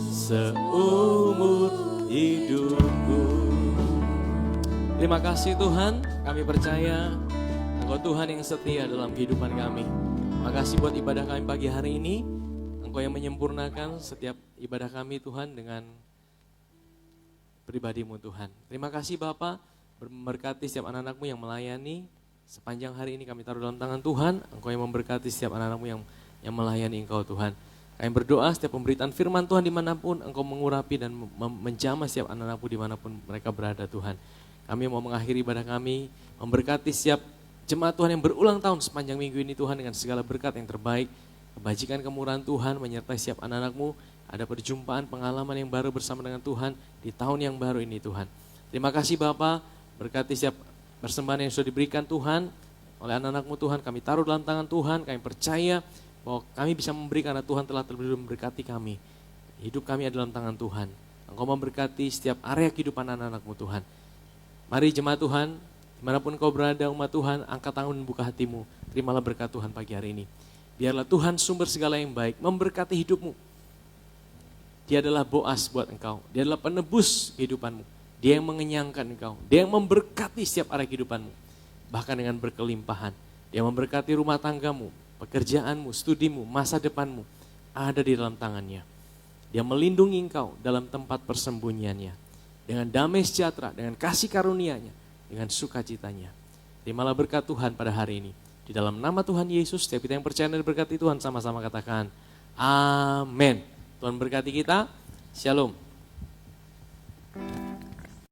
seumur hidupku. Terima kasih Tuhan, kami percaya Engkau Tuhan yang setia dalam kehidupan kami. Terima kasih buat ibadah kami pagi hari ini. Engkau yang menyempurnakan setiap ibadah kami Tuhan dengan pribadi-Mu Tuhan. Terima kasih Bapa, memberkati setiap anak-anak-Mu yang melayani. Sepanjang hari ini kami taruh dalam tangan Tuhan. Engkau yang memberkati setiap anak-anak-Mu yang melayani Engkau Tuhan. Kami berdoa setiap pemberitaan firman Tuhan dimanapun Engkau mengurapi dan menjamah setiap anak-anak-Mu dimanapun mereka berada Tuhan. Kami mau mengakhiri ibadah kami, memberkati setiap jemaat Tuhan yang berulang tahun sepanjang minggu ini Tuhan dengan segala berkat yang terbaik, kebajikan kemurahan Tuhan menyertai setiap anak-anak-Mu, ada perjumpaan pengalaman yang baru bersama dengan Tuhan di tahun yang baru ini Tuhan. Terima kasih Bapa, berkati setiap persembahan yang sudah diberikan Tuhan oleh anak-anak-Mu Tuhan, kami taruh dalam tangan Tuhan, kami percaya bahwa kami bisa memberi karena Tuhan telah terlebih memberkati kami. Hidup kami ada dalam tangan Tuhan. Engkau memberkati setiap area kehidupan anak-anak-Mu Tuhan. Mari jemaat Tuhan, dimanapun kau berada umat Tuhan, angkat tangan dan buka hatimu. Terimalah berkat Tuhan pagi hari ini. Biarlah Tuhan sumber segala yang baik memberkati hidupmu. Dia adalah Boas buat engkau. Dia adalah penebus kehidupanmu. Dia yang mengenyangkan engkau. Dia yang memberkati setiap area kehidupanmu. Bahkan dengan berkelimpahan. Dia memberkati rumah tanggamu, pekerjaanmu, studimu, masa depanmu. Ada di dalam tangannya. Dia melindungi engkau dalam tempat persembunyiannya. Dengan damai sejahtera, dengan kasih karunia-Nya, dengan sukacitanya. Terimalah berkat Tuhan pada hari ini. Di dalam nama Tuhan Yesus, setiap kita yang percaya dan berkati Tuhan sama-sama katakan, amin. Tuhan berkati kita, shalom.